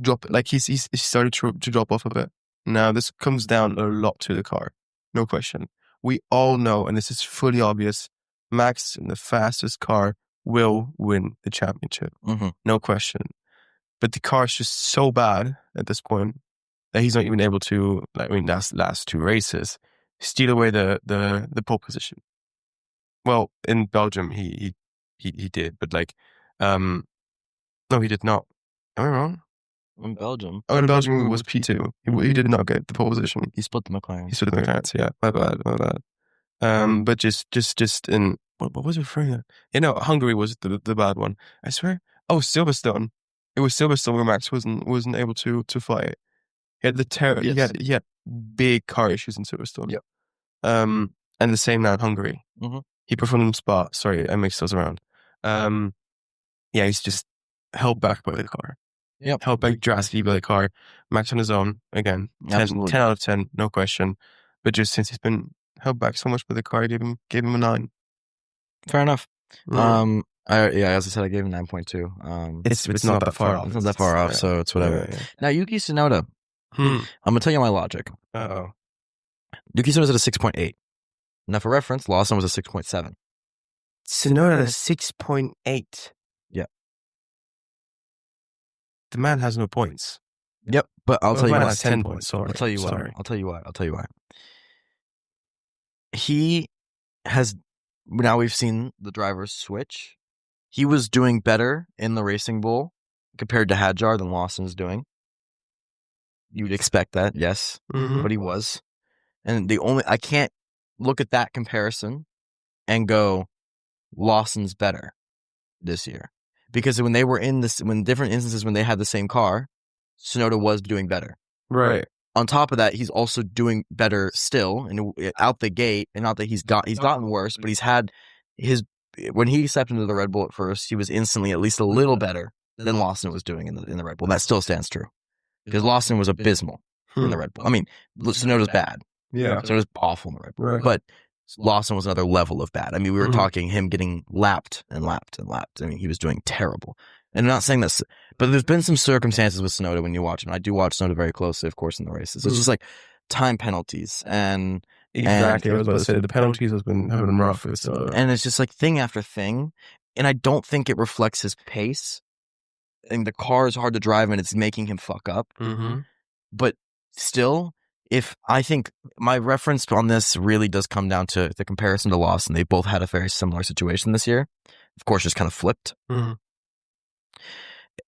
he started to drop off a bit. Now, this comes down a lot to the car. No question. We all know, and this is fully obvious, Max in the fastest car will win the championship. No question. But the car is just so bad at this point that he's not even able to, last 2 races, steal away the pole position. Well, in Belgium, he did, but no, he did not. Am I wrong? In Belgium? Oh, in Belgium it was P2. He did not get the pole position. He split the McLaren. So yeah. My bad. But just in, what was it for? Hungary was the bad one. I swear. Oh, Silverstone. It was Silverstone where Max wasn't able to fly it. He had he had big car issues in Silverstone. Yep. And the same now in Hungary. He performed in Spa. Sorry, I mixed those around. He's just held back by the car. Yep. Held back drastically by the car. Max on his own, again. 10 out of 10, no question. But just since he's been held back so much by the car, I gave him a 9. Fair enough. As I said, I gave him 9.2. It's not that far off. It's not that far off, so it's whatever. Yeah. Now, Yuki Tsunoda. I'm going to tell you my logic. Uh-oh. Yuki Tsunoda's at a 6.8. Now, for reference, Lawson was a 6.7. Tsunoda at a 6.8. Yeah. The man has no points. Yep, but I'll tell you why. 10 points, sorry. I'll tell you why. He has, now we've seen the drivers switch. He was doing better in the Racing Bull compared to Hadjar than Lawson's doing. You'd expect that, yes, but he was. And I can't look at that comparison and go, Lawson's better this year. Because when they were when different instances when they had the same car, Tsunoda was doing better. Right. On top of that, he's also doing better still, and out the gate. And not that he's gotten worse, but he's had when he stepped into the Red Bull at first, he was instantly at least a little better than Lawson was doing in the Red Bull. That still stands true because Lawson was abysmal in the Red Bull. I mean, Tsunoda's bad. Yeah, Tsunoda's awful in the Red Bull, right. but Lawson was another level of bad. I mean, we were talking him getting lapped and lapped and lapped. I mean, he was doing terrible. And I'm not saying this, but there's been some circumstances with Tsunoda when you watch him. I do watch Tsunoda very closely, of course, in the races. It's just like time penalties and exactly. I was about to say the penalties have been rough with Tsunoda, and it's just like thing after thing. And I don't think it reflects his pace. And the car is hard to drive, and it's making him fuck up. But still, I think my reference on this really does come down to the comparison to Lawson. They both had a very similar situation this year. Of course, just kind of flipped.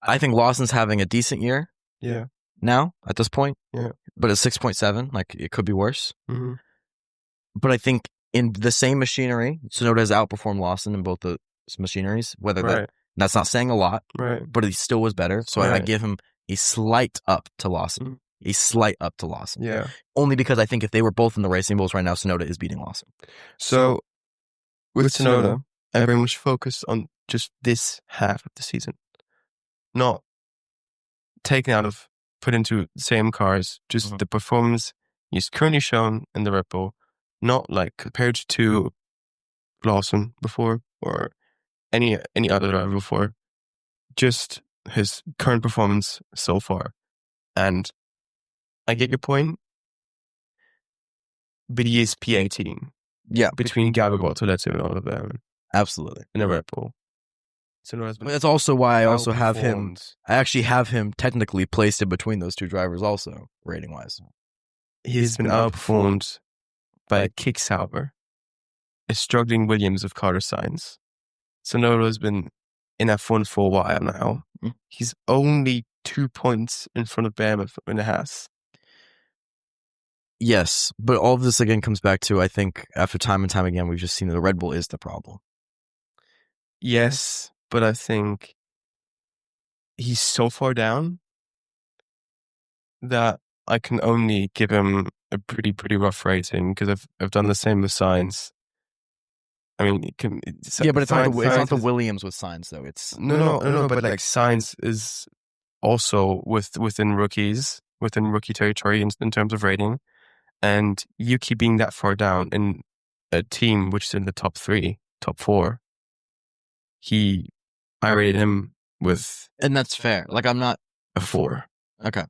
I think Lawson's having a decent year. Yeah. Now, at this point. Yeah. But at 6.7, like, it could be worse. But I think in the same machinery, Tsunoda has outperformed Lawson in both the machineries. Whether that's not saying a lot, but he still was better. So I give him a slight up to Lawson. A slight up to Lawson. Yeah. Only because I think if they were both in the Racing Bulls right now, Tsunoda is beating Lawson. So with Tsunoda, I very much focus on just this half of the season. Not taken out of, put into the same cars, just the performance he's currently shown in the Red Bull, not like compared to Lawson before or any other driver before, just his current performance so far. And I get your point, but he is P18. Yeah. Between Gabby Let's and all of them. Absolutely. In a Red Bull. So that's also why I also have him. I actually have him technically placed in between those two drivers also, rating-wise. He's been outperformed by Kick Sauber, a struggling Williams of Carter Sainz. Tsunoda has been in F1 for a while now. He's only 2 points in front of Behemoth in the Haas. Yes, but all of this again comes back to, I think, after time and time again, we've just seen that the Red Bull is the problem. Yes, but I think he's so far down that I can only give him a pretty rough rating because I've done the same with Sainz. I mean, but it's not the Williams with Sainz though. It's no. But like Sainz is also within rookie territory in terms of rating, and Yuki being that far down in a team which is in the top 4, I rated him with, and that's fair. Like I'm not a 4. Okay,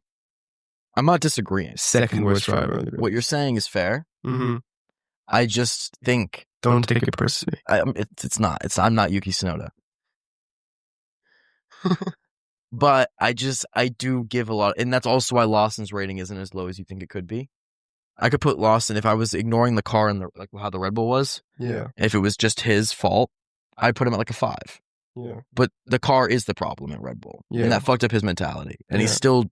I'm not disagreeing. Second worst driver. What you're saying is fair. I just think. Don't take it personally. It's not. I'm not Yuki Tsunoda. But I do give a lot, and that's also why Lawson's rating isn't as low as you think it could be. I could put Lawson, if I was ignoring the car and how the Red Bull was. Yeah. If it was just his fault, I'd put him at like a 5. Yeah. But the car is the problem at Red Bull. Yeah. And that fucked up his mentality. And he's still,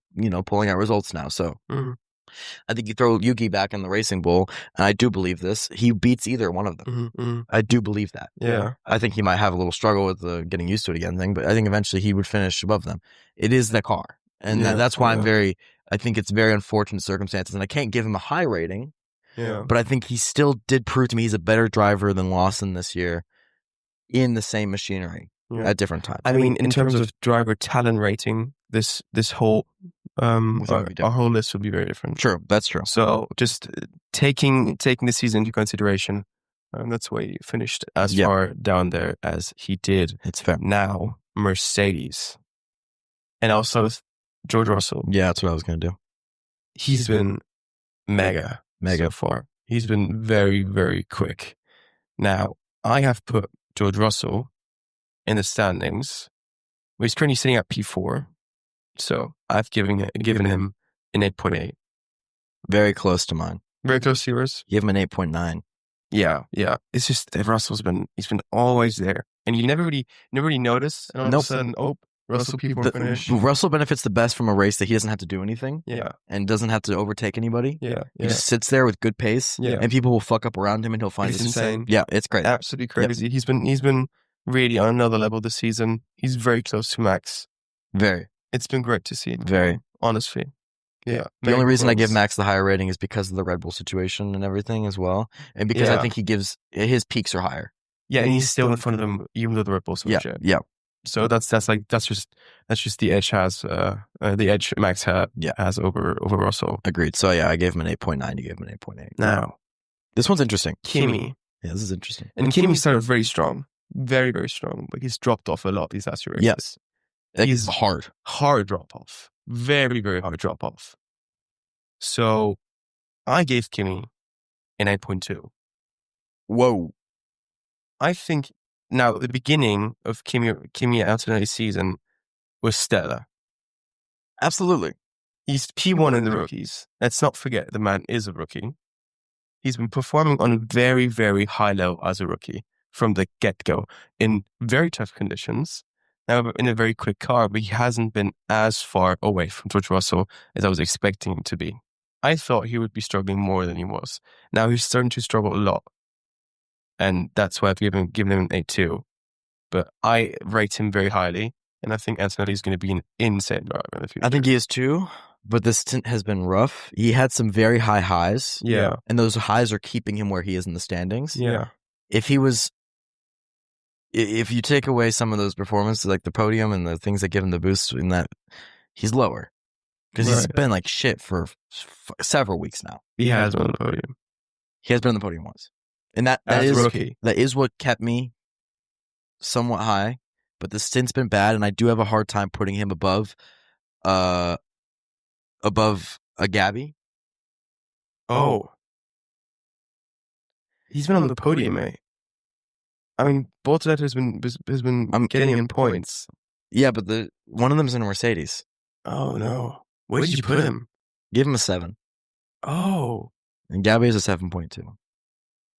pulling out results now. So I think you throw Yuki back in the Racing Bull, and I do believe this. He beats either one of them. I do believe that. Yeah. I think he might have a little struggle with the getting used to it again thing, but I think eventually he would finish above them. It is the car. And that's why I think it's very unfortunate circumstances, and I can't give him a high rating. Yeah. But I think he still did prove to me he's a better driver than Lawson this year in the same machinery at different times. I mean, in terms of driver talent rating, this whole our whole list would be very different. True, that's true. So just taking the season into consideration, that's why he finished as far down there as he did. It's fair. Now Mercedes, and also George Russell. Yeah, that's what I was going to do. He's been mega so far. He's been very, very quick. Now, I have put George Russell in the standings. He's currently sitting at P4. So I've given him an 8.8. Very close to mine. Very close to yours? You have him an 8.9. Yeah. It's just that Russell's been always there. And you never really notice. And all of a sudden, Russell P4 finish. Russell benefits the best from a race that he doesn't have to do anything. Yeah. And doesn't have to overtake anybody. Yeah. He just sits there with good pace. Yeah. And people will fuck up around him and he'll find It's insane. Yeah, it's great. Absolutely crazy. Yep. He's been really on another level this season. He's very close to Max. Very. It's been great to see. Very. Honestly. Yeah. The only reason I give Max the higher rating is because of the Red Bull situation and everything as well. And because I think his peaks are higher. Yeah, and he's still in front of them, even though the Red Bull switch. Yeah. So that's just the edge Max has over Russell. Agreed. So yeah, I gave him an 8.9. You gave him an 8.8. Now, this one's interesting. Kimi. Yeah, this is interesting. And Kimi started very strong, very very strong, but he's dropped off a lot these last few races. Yes, he's hard drop off, very very hard drop off. So, I gave Kimi an 8.2. Whoa. I think now the beginning of Kimi Antonelli's season was stellar. Absolutely. He's P1 in the rookies. Let's not forget the man is a rookie. He's been performing on a very, very high level as a rookie from the get-go in very tough conditions. Now, in a very quick car, but he hasn't been as far away from George Russell as I was expecting him to be. I thought he would be struggling more than he was. Now he's starting to struggle a lot. And that's why I've given him an 8.2. But I rate him very highly. And I think Antonelli is going to be an insane driver in the future. I think he is too. But this stint has been rough. He had some very high highs. Yeah. And those highs are keeping him where he is in the standings. Yeah. If you take away some of those performances, like the podium and the things that give him the boost in that, he's lower. Because he's been like shit for several weeks now. He has been on the podium. He has been on the podium once. And that is what kept me somewhat high. But the stint's been bad, and I do have a hard time putting him above a Gabby. Oh. He's been on the podium, mate. I mean, Bortoleto has been getting in points. Yeah, but one of them's in a Mercedes. Oh, no. Where did you put him? Give him a 7. Oh. And Gabby is a 7.2.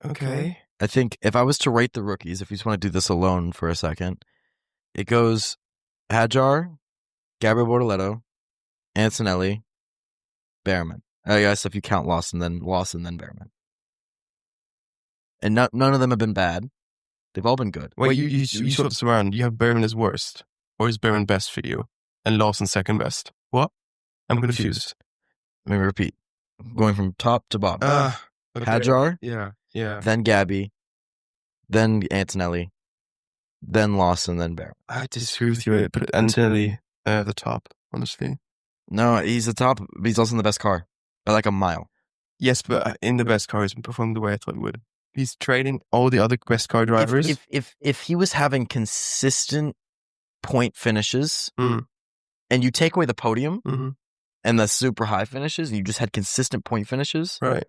Okay. I think if I was to rate the rookies, if you just want to do this alone for a second, it goes Hadjar, Gabriel Bortoleto, Antonelli, Behrman. I guess if you count Lawson, then Behrman. And none of them have been bad. They've all been good. Wait, you swap this around. You have Behrman as worst. Or is Behrman best for you? And Lawson second best. What? I'm confused. Let me repeat. Going from top to bottom. Okay. Hadjar. Yeah. Then Gabby. Then Antonelli. Then Lawson. Then Behrman. I disagree with you. But Antonelli at the top, honestly. No, he's the top. But he's also in the best car. By like a mile. Yes, but in the best car, he's been performing the way I thought he would. He's trading all the other best car drivers. If he was having consistent point finishes, and you take away the podium and the super high finishes, and you just had consistent point finishes, right?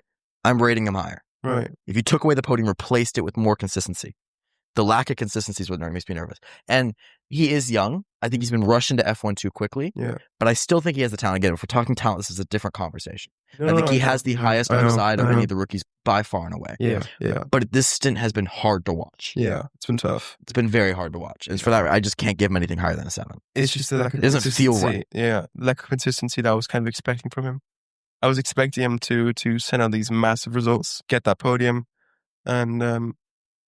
I'm rating him higher. Right. If you took away the podium, replaced it with more consistency. The lack of consistency is what makes me nervous. And he is young. I think he's been rushed into F1 too quickly. Yeah. But I still think he has the talent. Again, if we're talking talent, this is a different conversation. I think he has the highest upside of any of the rookies by far and away. Yeah. But this stint has been hard to watch. Yeah. It's been tough. It's been very hard to watch. And for that, I just can't give him anything higher than a 7. It's just that it doesn't feel right. Yeah. Lack of consistency that I was kind of expecting from him. I was expecting him to send out these massive results, get that podium, and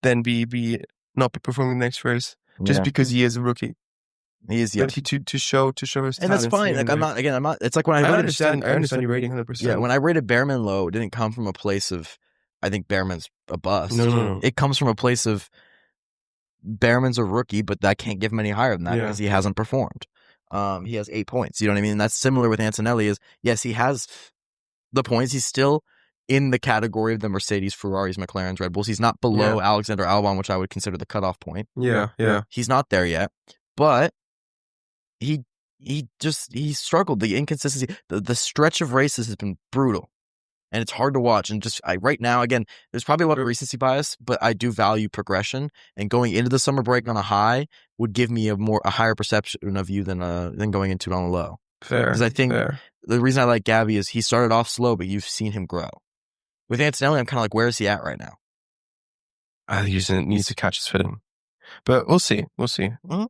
then not be performing the next race just because he is a rookie. He is young. But to show his talent. And that's fine. Like I'm not. It's like when I understand your rating 100%. Yeah, when I rated Behrman low, it didn't come from a place of I think Behrman's a bust. No. It comes from a place of Behrman's a rookie, but I can't give him any higher than that because he hasn't performed. He has 8 points. You know what I mean? And that's similar with Antonelli. Is yes, he has the points. He's still in the category of the Mercedes, Ferraris, McLarens, Red Bulls. He's not below Alexander Albon, which I would consider the cutoff point. Yeah. He's not there yet, but he struggled. The inconsistency, the stretch of races has been brutal, and it's hard to watch. And right now, again, there's probably a lot of recency bias, but I do value progression. And going into the summer break on a high would give me a higher perception of you than going into it on a low. Fair. Because I think the reason I like Gabby is he started off slow, but you've seen him grow. With Antonelli, I'm kind of like, where is he at right now? I think he just needs to catch his footing. But we'll see. Mm-hmm.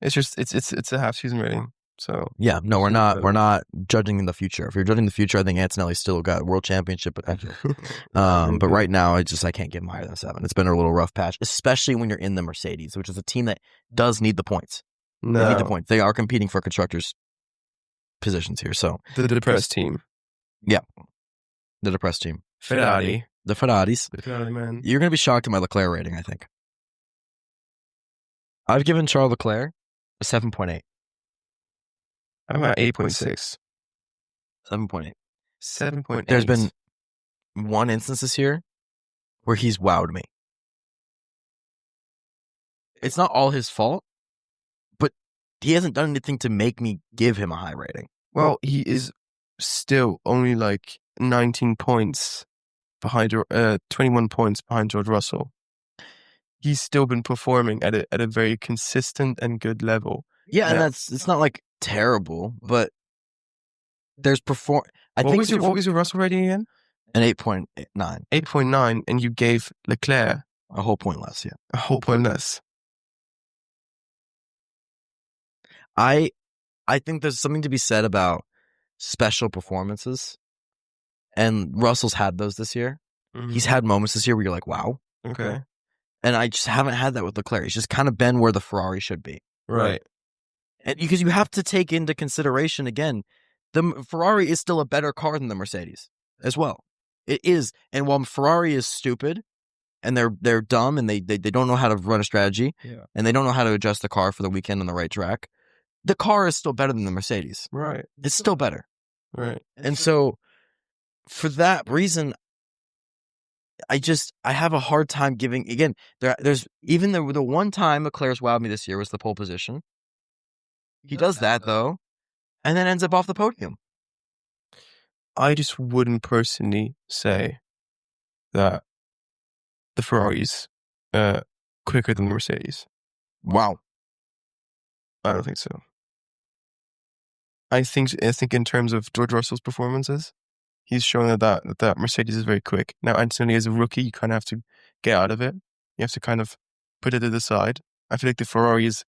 It's just it's a half season rating. So yeah, no, we're not judging in the future. If you're judging the future, I think Antonelli's still got world championship potential. But right now, I can't give him higher than 7. It's been a little rough patch, especially when you're in the Mercedes, which is a team that does need the points. No. They need the points. They are competing for constructors' positions here. So the depressed team. Yeah, the depressed team. Ferrari. The Ferraris. The Ferrari, man. You're going to be shocked at my Leclerc rating, I think. I've given Charles Leclerc a 7.8. I'm at 8.6. 7.8. 7.8. There's been one instance this year where he's wowed me. It's not all his fault, but he hasn't done anything to make me give him a high rating. Well, he is still only like 19 points behind, 21 points behind George Russell. He's still been performing at a very consistent and good level. Yeah, and it's not like terrible, but there's what was your Russell rating again? An 8.9. 8.9, and you gave Leclerc a whole point less. Yeah, a whole point less. I think there's something to be said about special performances, and Russell's had those this year. Mm-hmm. He's had moments this year where you're like, wow. Okay. And I just haven't had that with Leclerc. He's just kind of been where the Ferrari should be. Right. And because you have to take into consideration, again, the Ferrari is still a better car than the Mercedes as well. It is. And while Ferrari is stupid and they're dumb and they don't know how to run a strategy, and they don't know how to adjust the car for the weekend on the right track, the car is still better than the Mercedes. Right. It's still better. Right. And so for that reason, I have a hard time giving, again, there's even the one time Leclerc's wowed me this year was the pole position. He does that though, and then ends up off the podium. I just wouldn't personally say that the Ferrari's quicker than the Mercedes. Wow. I don't think so. I think in terms of George Russell's performances, he's shown that Mercedes is very quick. Now, Antonelli, as a rookie, you kind of have to get out of it. You have to kind of put it to the side. I feel like the Ferrari is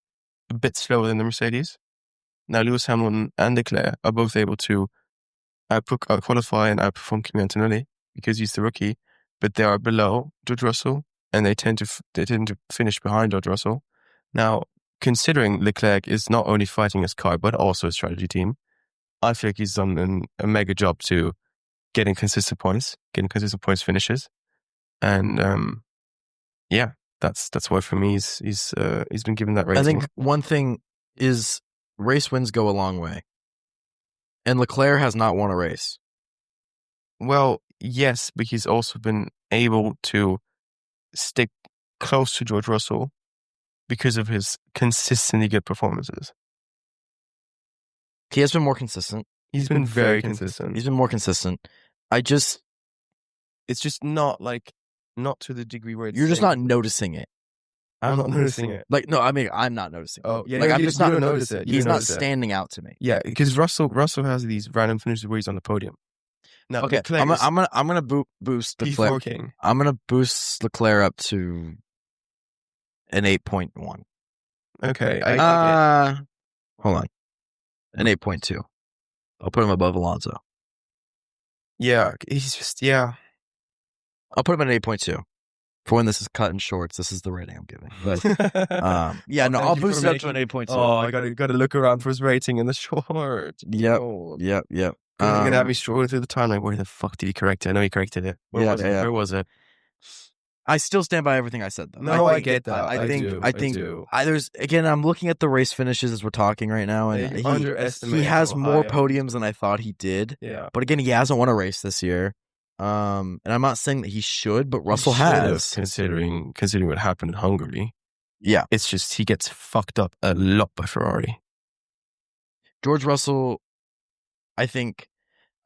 a bit slower than the Mercedes. Now, Lewis Hamilton and Leclerc are both able to qualify and outperform Kimi Antonelli because he's the rookie, but they are below George Russell, and they tend to finish behind George Russell. Now, considering Leclerc is not only fighting his car, but also a strategy team, I feel like he's done a mega job to getting consistent points finishes. And yeah, that's why for me he's been given that rating. I think one thing is race wins go a long way. And Leclerc has not won a race. Well, yes, but he's also been able to stick close to George Russell because of his consistently good performances. He has been more consistent. He's been very consistent. He's been more consistent. It's just not to the degree where you're just not noticing it. I'm not noticing it. Like, no, I mean, I'm not noticing it. Oh, yeah. Like, I'm just not notice it. He's not standing out to me. Yeah, because Russell has these random finishes where he's on the podium. Now, okay, I'm gonna boost Leclerc. King. I'm gonna boost Leclerc up to an 8.1. Okay. Hold on. An 8.2. I'll put him above Alonso. Yeah, he's just I'll put him at an 8.2. For when this is cut in shorts, this is the rating I'm giving. But I'll boost it up to an 8.2. Oh, I gotta look around for his rating in the short. Yep. Yep. You're gonna have me strolling through the timeline. Where the fuck did he correct it? I know he corrected it. Where was it? I still stand by everything I said, though. No, I get that. I think there's, again, I'm looking at the race finishes as we're talking right now, and he has more podiums than I thought he did. Yeah. But again, he hasn't won a race this year. And I'm not saying that he should, but Russell has. Considering what happened in Hungary. Yeah. It's just he gets fucked up a lot by Ferrari. George Russell, I think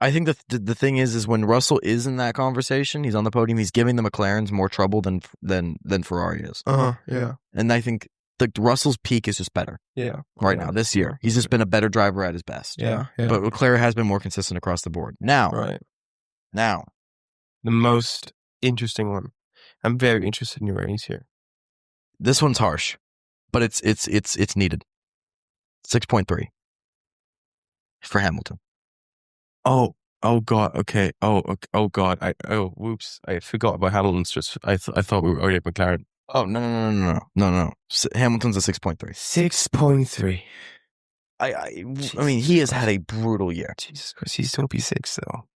the thing is when Russell is in that conversation, he's on the podium, he's giving the McLarens more trouble than Ferrari is. Yeah. And I think Russell's peak is just better. Yeah. Right now, this year. He's just been a better driver at his best. Yeah. But Leclerc has been more consistent across the board. Now. The most interesting one. I'm very interested in your ratings here. This one's harsh, but it's needed. 6.3 for Hamilton. Oh God. Okay. Oh God. Whoops. I forgot about Hamilton's. I thought we were already at McLaren. Oh no. Hamilton's a 6.3. 6.3. I mean, he has had a brutal year. Jesus Christ, he's still P6 though.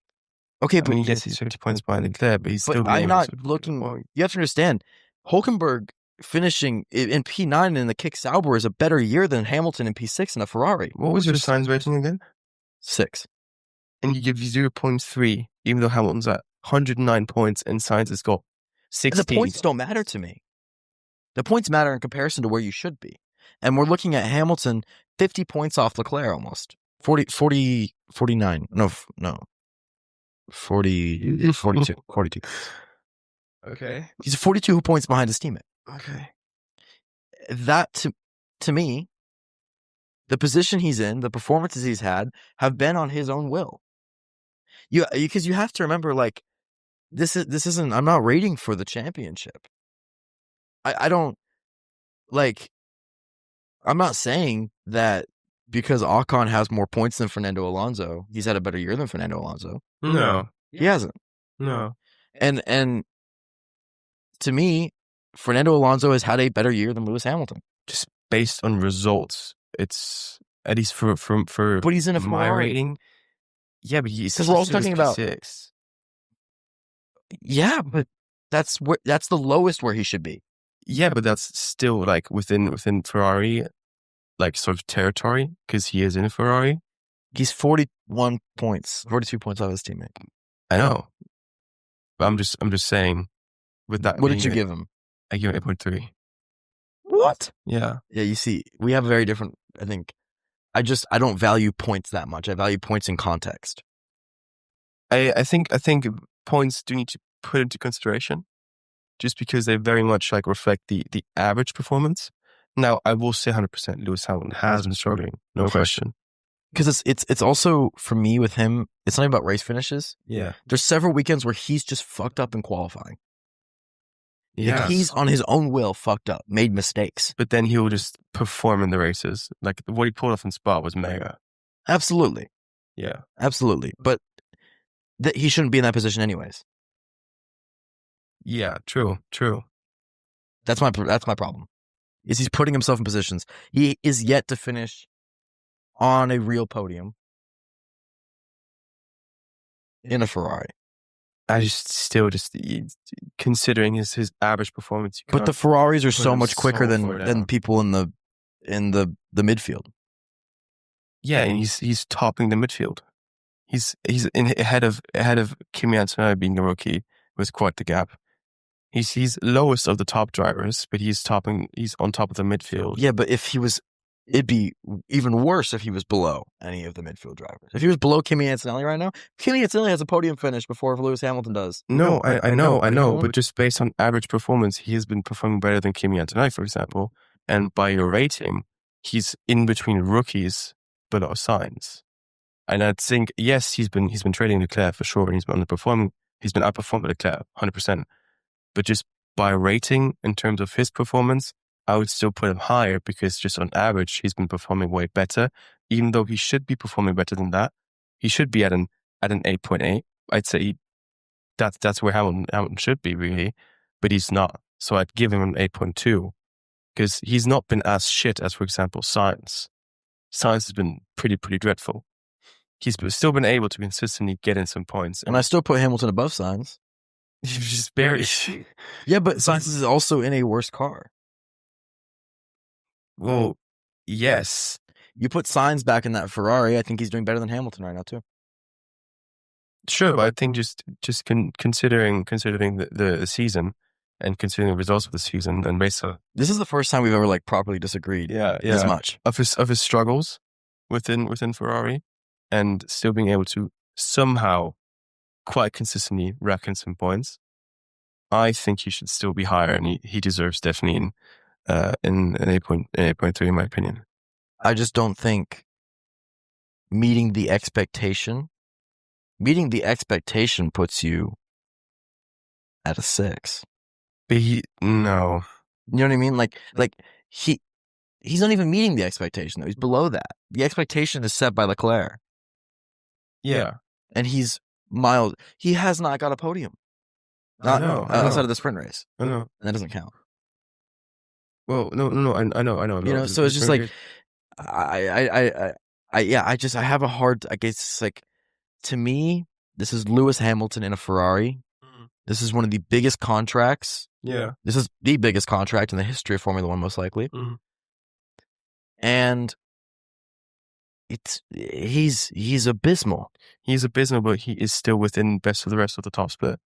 Okay, I mean, yes, he's 50 points behind Leclerc, but he's still. I'm not looking. You have to understand, Hulkenberg finishing in P9 in the Kick Sauber is a better year than Hamilton in P6 in a Ferrari. What was your Sainz rating again? 6. And you give you 0.3, even though Hamilton's at 109 points and Sainz has got 60. The points don't matter to me. The points matter in comparison to where you should be. And we're looking at Hamilton 50 points off Leclerc almost. 49. No. 42. Okay. He's 42 points behind his teammate. Okay. That, to me, the position he's in, the performances he's had, have been on his own will. Because you have to remember, like, this isn't. I'm not rating for the championship. I don't like. I'm not saying that because Ocon has more points than Fernando Alonso, he's had a better year than Fernando Alonso. No, he hasn't. No, and to me, Fernando Alonso has had a better year than Lewis Hamilton, just based on results. It's at least for. But he's in a my Ferrari. rating. Yeah, but he's because we're also talking about P6. Yeah, but that's the lowest where he should be. Yeah, but that's still like within Ferrari, like sort of territory, because he is in a Ferrari. He's 41 points, 42 points off his teammate. I know, but I'm just saying. With that, what did you give him? I give him 8.3. What? Yeah. Yeah, you see, we have a very different. I think I don't value points that much. I value points in context. I think points do need to put into consideration, just because they very much like reflect the average performance. Now, I will say 100% Lewis Hamilton has been struggling, no question. Because it's also, for me with him, it's not about race finishes. Yeah. There's several weekends where he's just fucked up in qualifying. Yeah. Like, he's on his own will fucked up, made mistakes. But then he'll just perform in the races. Like what he pulled off in Spa was mega. Absolutely. Yeah. Absolutely. But he shouldn't be in that position anyways. Yeah, true. That's my problem. Is he's putting himself in positions. He is yet to finish on a real podium in a Ferrari. I still considering his average performance. But the Ferraris are so much quicker than people in the midfield. Yeah, and he's topping the midfield. He's ahead of Kimi Antonelli being a rookie with quite the gap. He's lowest of the top drivers, but he's on top of the midfield. Yeah, but it'd be even worse if he was below any of the midfield drivers. If he was below Kimi Antonelli right now, Kimi Antonelli has a podium finish before Lewis Hamilton does. No, I know, but just based on average performance, he has been performing better than Kimi Antonelli, for example. And by your rating, he's in between rookies below Sainz. And I think, yes, he's been trading Leclerc for sure, and he's been underperforming. He's been outperforming Leclerc 100%. But just by rating in terms of his performance, I would still put him higher, because just on average, he's been performing way better. Even though he should be performing better than that, he should be at an 8.8. I'd say that's where Hamilton should be, really, but he's not. So I'd give him an 8.2, because he's not been as shit as, for example, Sainz. Sainz has been pretty dreadful. He's still been able to consistently get in some points. And I still put Hamilton above Sainz. Just barely. Yeah, but Sainz is also in a worse car. Well, yes. You put Sainz back in that Ferrari, I think he's doing better than Hamilton right now too. Sure, but I think just considering the season and considering the results of the season and Mesa. This is the first time we've ever like properly disagreed. As much of his struggles within Ferrari, and still being able to somehow quite consistently rack in some points. I think he should still be higher, and he deserves definitely in an 8.3 in my opinion. I just don't think meeting the expectation puts you at a 6. But no. You know what I mean? Like He's not even meeting the expectation, though. He's below that. The expectation is set by Leclerc. Yeah. And he's miles. He has not got a podium. I know. Outside of the sprint race. I know. And that doesn't count. Well, no. I know. So it's just like, I have a hard, I guess, like, to me, this is Lewis Hamilton in a Ferrari. This is one of the biggest contracts. Yeah. This is the biggest contract in the history of Formula One, most likely. And he's abysmal. He's abysmal, but he is still within best of the rest of the top split.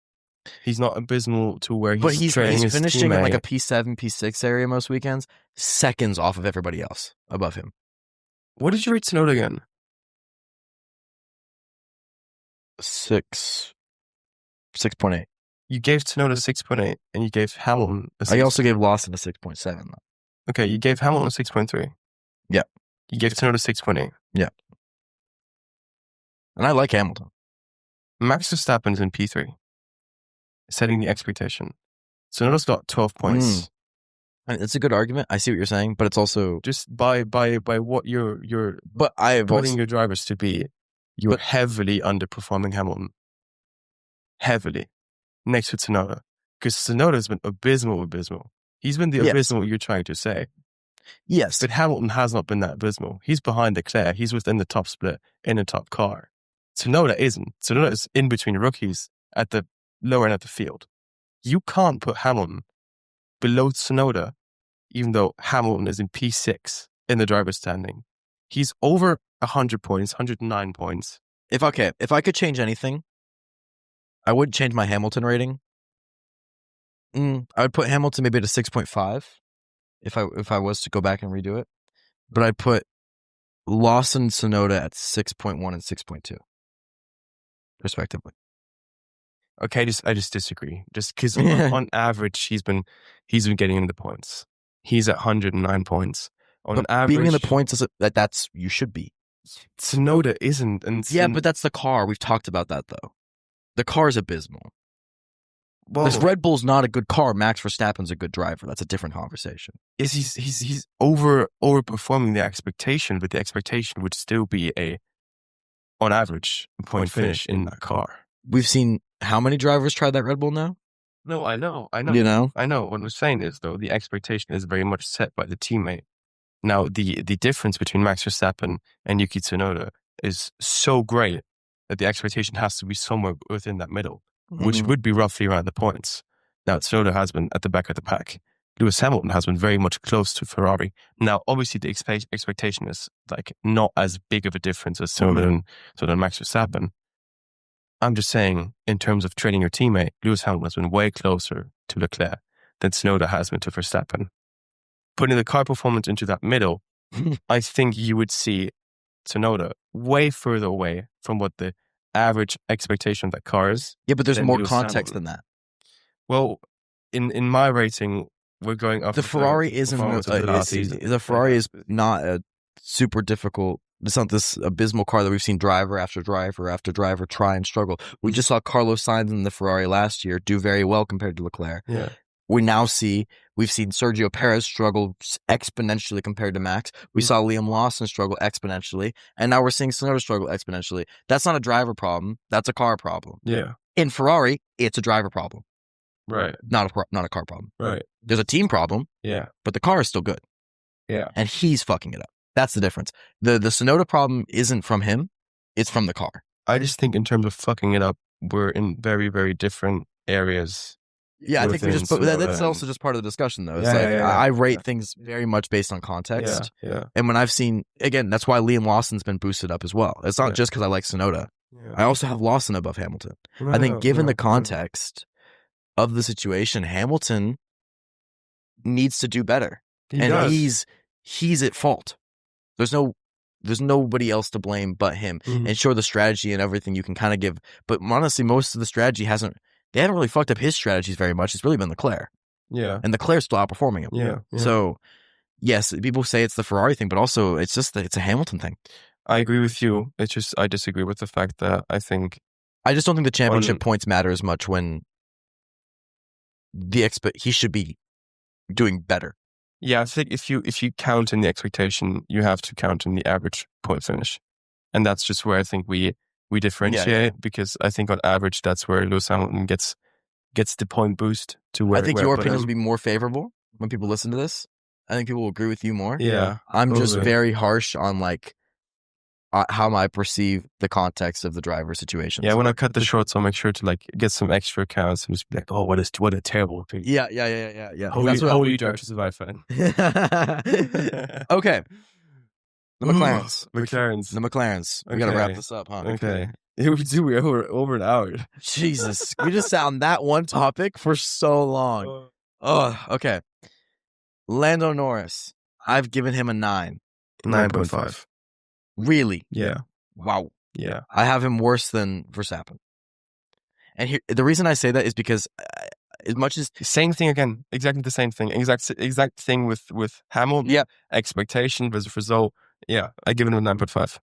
He's not abysmal to where he's finishing in like a P7, P6 area most weekends, seconds off of everybody else above him. What did you rate Tsunoda again? 6.8. You gave Tsunoda 6.8, and you gave Hamilton a 6. I also gave Lawson a 6.7. Okay, you gave Hamilton a 6.3. Yeah. You gave Tsunoda 6.8. Yeah. And I like Hamilton. Max Verstappen's in P3, setting the expectation. Tsunoda's got 12 points. I mean, it's a good argument. I see what you're saying, but it's also just by what you're but I putting your drivers to be. You're heavily underperforming Hamilton. Heavily. Next to Tsunoda. Because Tsunoda's been abysmal. He's been the abysmal you're trying to say. Yes. But Hamilton has not been that abysmal. He's behind Leclerc. He's within the top split in a top car. Tsunoda isn't. Tsunoda is in between rookies at the lower end of the field. You can't put Hamilton below Tsunoda, even though Hamilton is in P6 in the driver's standing. He's over 100 points, 109 points. If I could change anything, I would change my Hamilton rating. I would put Hamilton maybe at a 6.5 if I was to go back and redo it. But I'd put Lawson and Tsunoda at 6.1 and 6.2, respectively. Okay, I just disagree. Just because on average he's been getting into the points. He's at 109 points. On average, being in the points is that's you should be. Tsunoda isn't. And but that's the car. We've talked about that though. The car is abysmal. Well, this Red Bull's not a good car. Max Verstappen's a good driver. That's a different conversation. He's overperforming the expectation, but the expectation would still be on average, point finish in that car. We've seen how many drivers try that Red Bull now? No, I know. You know? I know. What I'm saying is, though, the expectation is very much set by the teammate. Now, the difference between Max Verstappen and Yuki Tsunoda is so great that the expectation has to be somewhere within that middle, which would be roughly around the points. Now, Tsunoda has been at the back of the pack. Lewis Hamilton has been very much close to Ferrari. Now, obviously, the expectation is like not as big of a difference as Tsunoda and Max Verstappen. I'm just saying, in terms of training your teammate, Lewis Hamilton has been way closer to Leclerc than Tsunoda has been to Verstappen. Putting the car performance into that middle, I think you would see Tsunoda way further away from what the average expectation of that car is. Yeah, but there's more context than that. Well, in my rating, we're going up. The Ferrari isn't. The Ferrari is not a super difficult. It's not this abysmal car that we've seen driver after driver after driver try and struggle. We just saw Carlos Sainz in the Ferrari last year do very well compared to Leclerc. Yeah. We've seen Sergio Perez struggle exponentially compared to Max. We saw Liam Lawson struggle exponentially, and now we're seeing Tsunoda struggle exponentially. That's not a driver problem. That's a car problem. Yeah. In Ferrari, it's a driver problem. Right. Not a car problem. Right. There's a team problem. Yeah. But the car is still good. Yeah. And he's fucking it up. That's the difference. The Tsunoda problem isn't from him. It's from the car. I just think in terms of fucking it up, we're in very, very different areas. Yeah, I think that's also just part of the discussion, though. It's I rate things very much based on context. Yeah. And when I've seen, again, that's why Liam Lawson's been boosted up as well. It's not just because I like Tsunoda. Yeah. I also have Lawson above Hamilton. I think given the context of the situation, Hamilton needs to do better. He's at fault. There's nobody else to blame but him. And sure, the strategy and everything you can kind of give, but honestly, most of the strategy they haven't really fucked up his strategies very much. It's really been Leclerc. Yeah. And Leclerc's still outperforming him. Yeah. So, yes, people say it's the Ferrari thing, but also it's just that it's a Hamilton thing. I agree with you. It's just, I disagree with the fact that I just don't think the championship points matter as much when he should be doing better. Yeah, I think if you count in the expectation, you have to count in the average point finish, and that's just where I think we differentiate, because I think on average that's where Lewis Hamilton gets the point boost to where I think your opinions would be more favorable when people listen to this. I think people will agree with you more. Yeah, I'm just very harsh on like how I perceive the context of the driver situation. Yeah, when I cut the shorts, I'll make sure to like get some extra counts and just be like, oh, what a terrible thing. Yeah. How will you drive to survive fan? Okay. The McLarens. The McLarens. We gotta wrap this up, huh? Okay. We're over an hour. Jesus. We just sat on that one topic for so long. Oh, okay. Lando Norris. I've given him a 9. 9.5. Really? Yeah. Wow. Yeah. I have him worse than Verstappen. And here, the reason I say that is because as much as same thing again, exactly the same thing, exact thing with Hamilton. Yeah. Expectation versus result. Yeah, I give him a 9.5.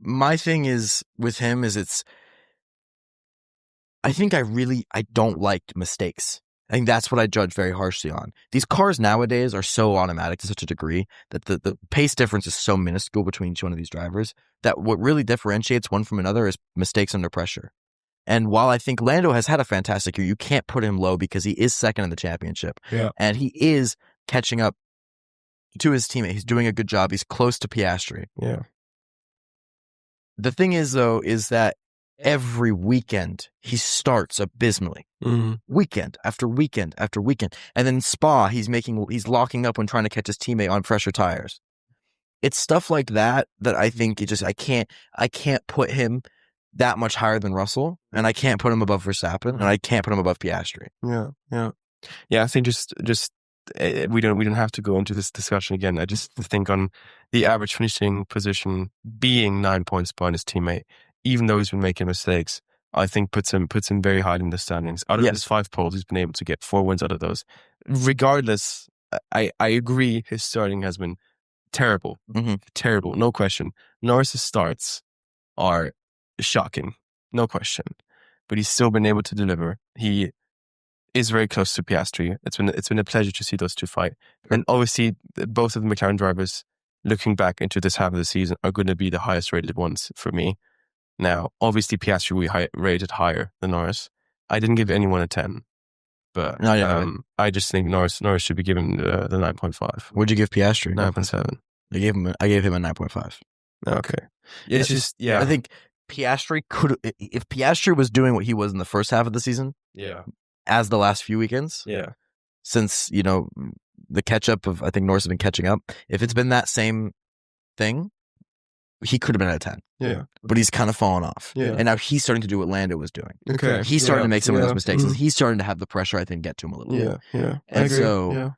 My thing is with him is I think I don't like mistakes. I think that's what I judge very harshly on. These cars nowadays are so automatic to such a degree that the pace difference is so minuscule between each one of these drivers that what really differentiates one from another is mistakes under pressure. And while I think Lando has had a fantastic year, you can't put him low because he is second in the championship. Yeah. And he is catching up to his teammate. He's doing a good job. He's close to Piastri. Yeah. The thing is, though, is that every weekend he starts abysmally. Mm-hmm. Weekend after weekend after weekend. And then Spa, he's locking up when trying to catch his teammate on fresher tires. It's stuff like that I think I can't put him that much higher than Russell, and I can't put him above Verstappen, and I can't put him above Piastri. Yeah. I think just we don't have to go into this discussion again. I just think on the average finishing position being 9 points behind his teammate, even though he's been making mistakes, I think puts him very high in the standings. Out of his 5 poles, he's been able to get 4 wins out of those. Regardless, I agree his starting has been terrible, terrible, no question. Norris's starts are shocking, no question, but he's still been able to deliver. He is very close to Piastri. It's been a pleasure to see those two fight, and obviously both of the McLaren drivers, looking back into this half of the season, are going to be the highest rated ones for me. Now, obviously Piastri we rated higher than Norris. I didn't give anyone a 10, but I just think Norris should be given the 9.5. What'd you give Piastri? 9.7. I gave him a 9.5. Okay. It's just I think Piastri if Piastri was doing what he was in the first half of the season, as the last few weekends, since the catch up of, I think Norris has been catching up. If it's been that same thing, he could have been at a 10. Yeah, but he's kind of fallen off. Yeah, and now he's starting to do what Lando was doing. Okay, he's starting to make some of those mistakes. And he's starting to have the pressure, I think, get to him a little bit. Yeah, and so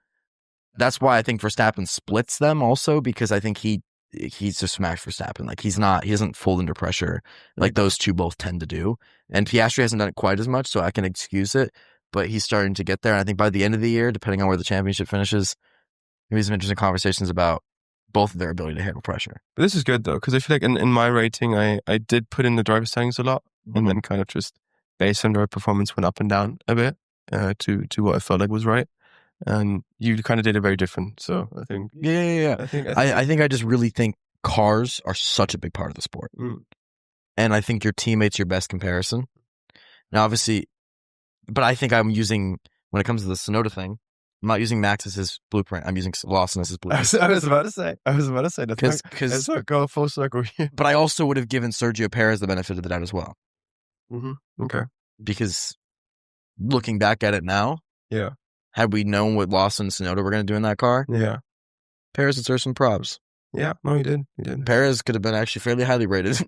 that's why I think Verstappen splits them also, because I think he's just smashed Verstappen. Like he hasn't folded under pressure like those two both tend to do. And Piastri hasn't done it quite as much, so I can excuse it. But he's starting to get there. And I think by the end of the year, depending on where the championship finishes, there'll be some interesting conversations about both of their ability to handle pressure. But this is good though, because I feel like in my rating, I did put in the driver settings a lot, and then kind of just based on their performance went up and down a bit to what I felt like was right. And you kind of did it very different. So I think I think I just really think cars are such a big part of the sport, and I think your teammate's your best comparison. Now, obviously, but I think I'm using, when it comes to the Tsunoda thing, I'm not using Max as his blueprint. I'm using Lawson as his blueprint. I was about to say that's go full circle. But I also would have given Sergio Perez the benefit of the doubt as well. Okay. Because looking back at it now, had we known what Lawson and Tsunoda were going to do in that car, Perez deserves some props. Yeah, no, he did. Perez could have been actually fairly highly rated,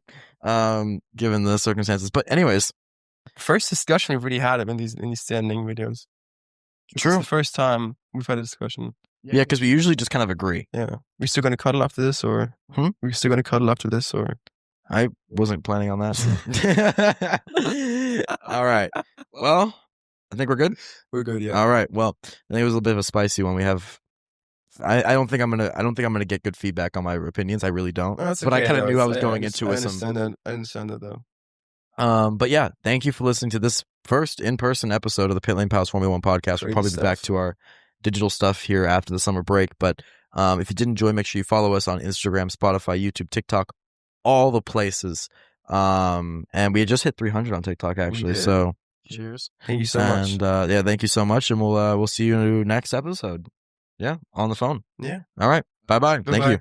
given the circumstances. But anyways, first discussion we've really had in these standing videos. True. It's the first time we've had a discussion. Yeah, because we usually just kind of agree. Yeah. We still going to cuddle after this, or? We still going to cuddle after this, or? I wasn't planning on that. All right. Well, I think we're good. We're good, yeah. All right. Well, I think it was a little bit of a spicy one. We have. I don't think I'm gonna get good feedback on my opinions. I really don't. But I kind of knew I was going into it. I understand that though. But yeah, thank you for listening to this first in-person episode of the Pitlane Pals Formula One podcast. We'll probably be back to our digital stuff here after the summer break. But if you did enjoy, make sure you follow us on Instagram, Spotify, YouTube, TikTok, all the places. And we had just hit 300 on TikTok, actually. So cheers. Thank you so much. And yeah, thank you so much. And we'll see you next episode. Yeah, on the phone. Yeah. All right. Bye-bye. Thank you.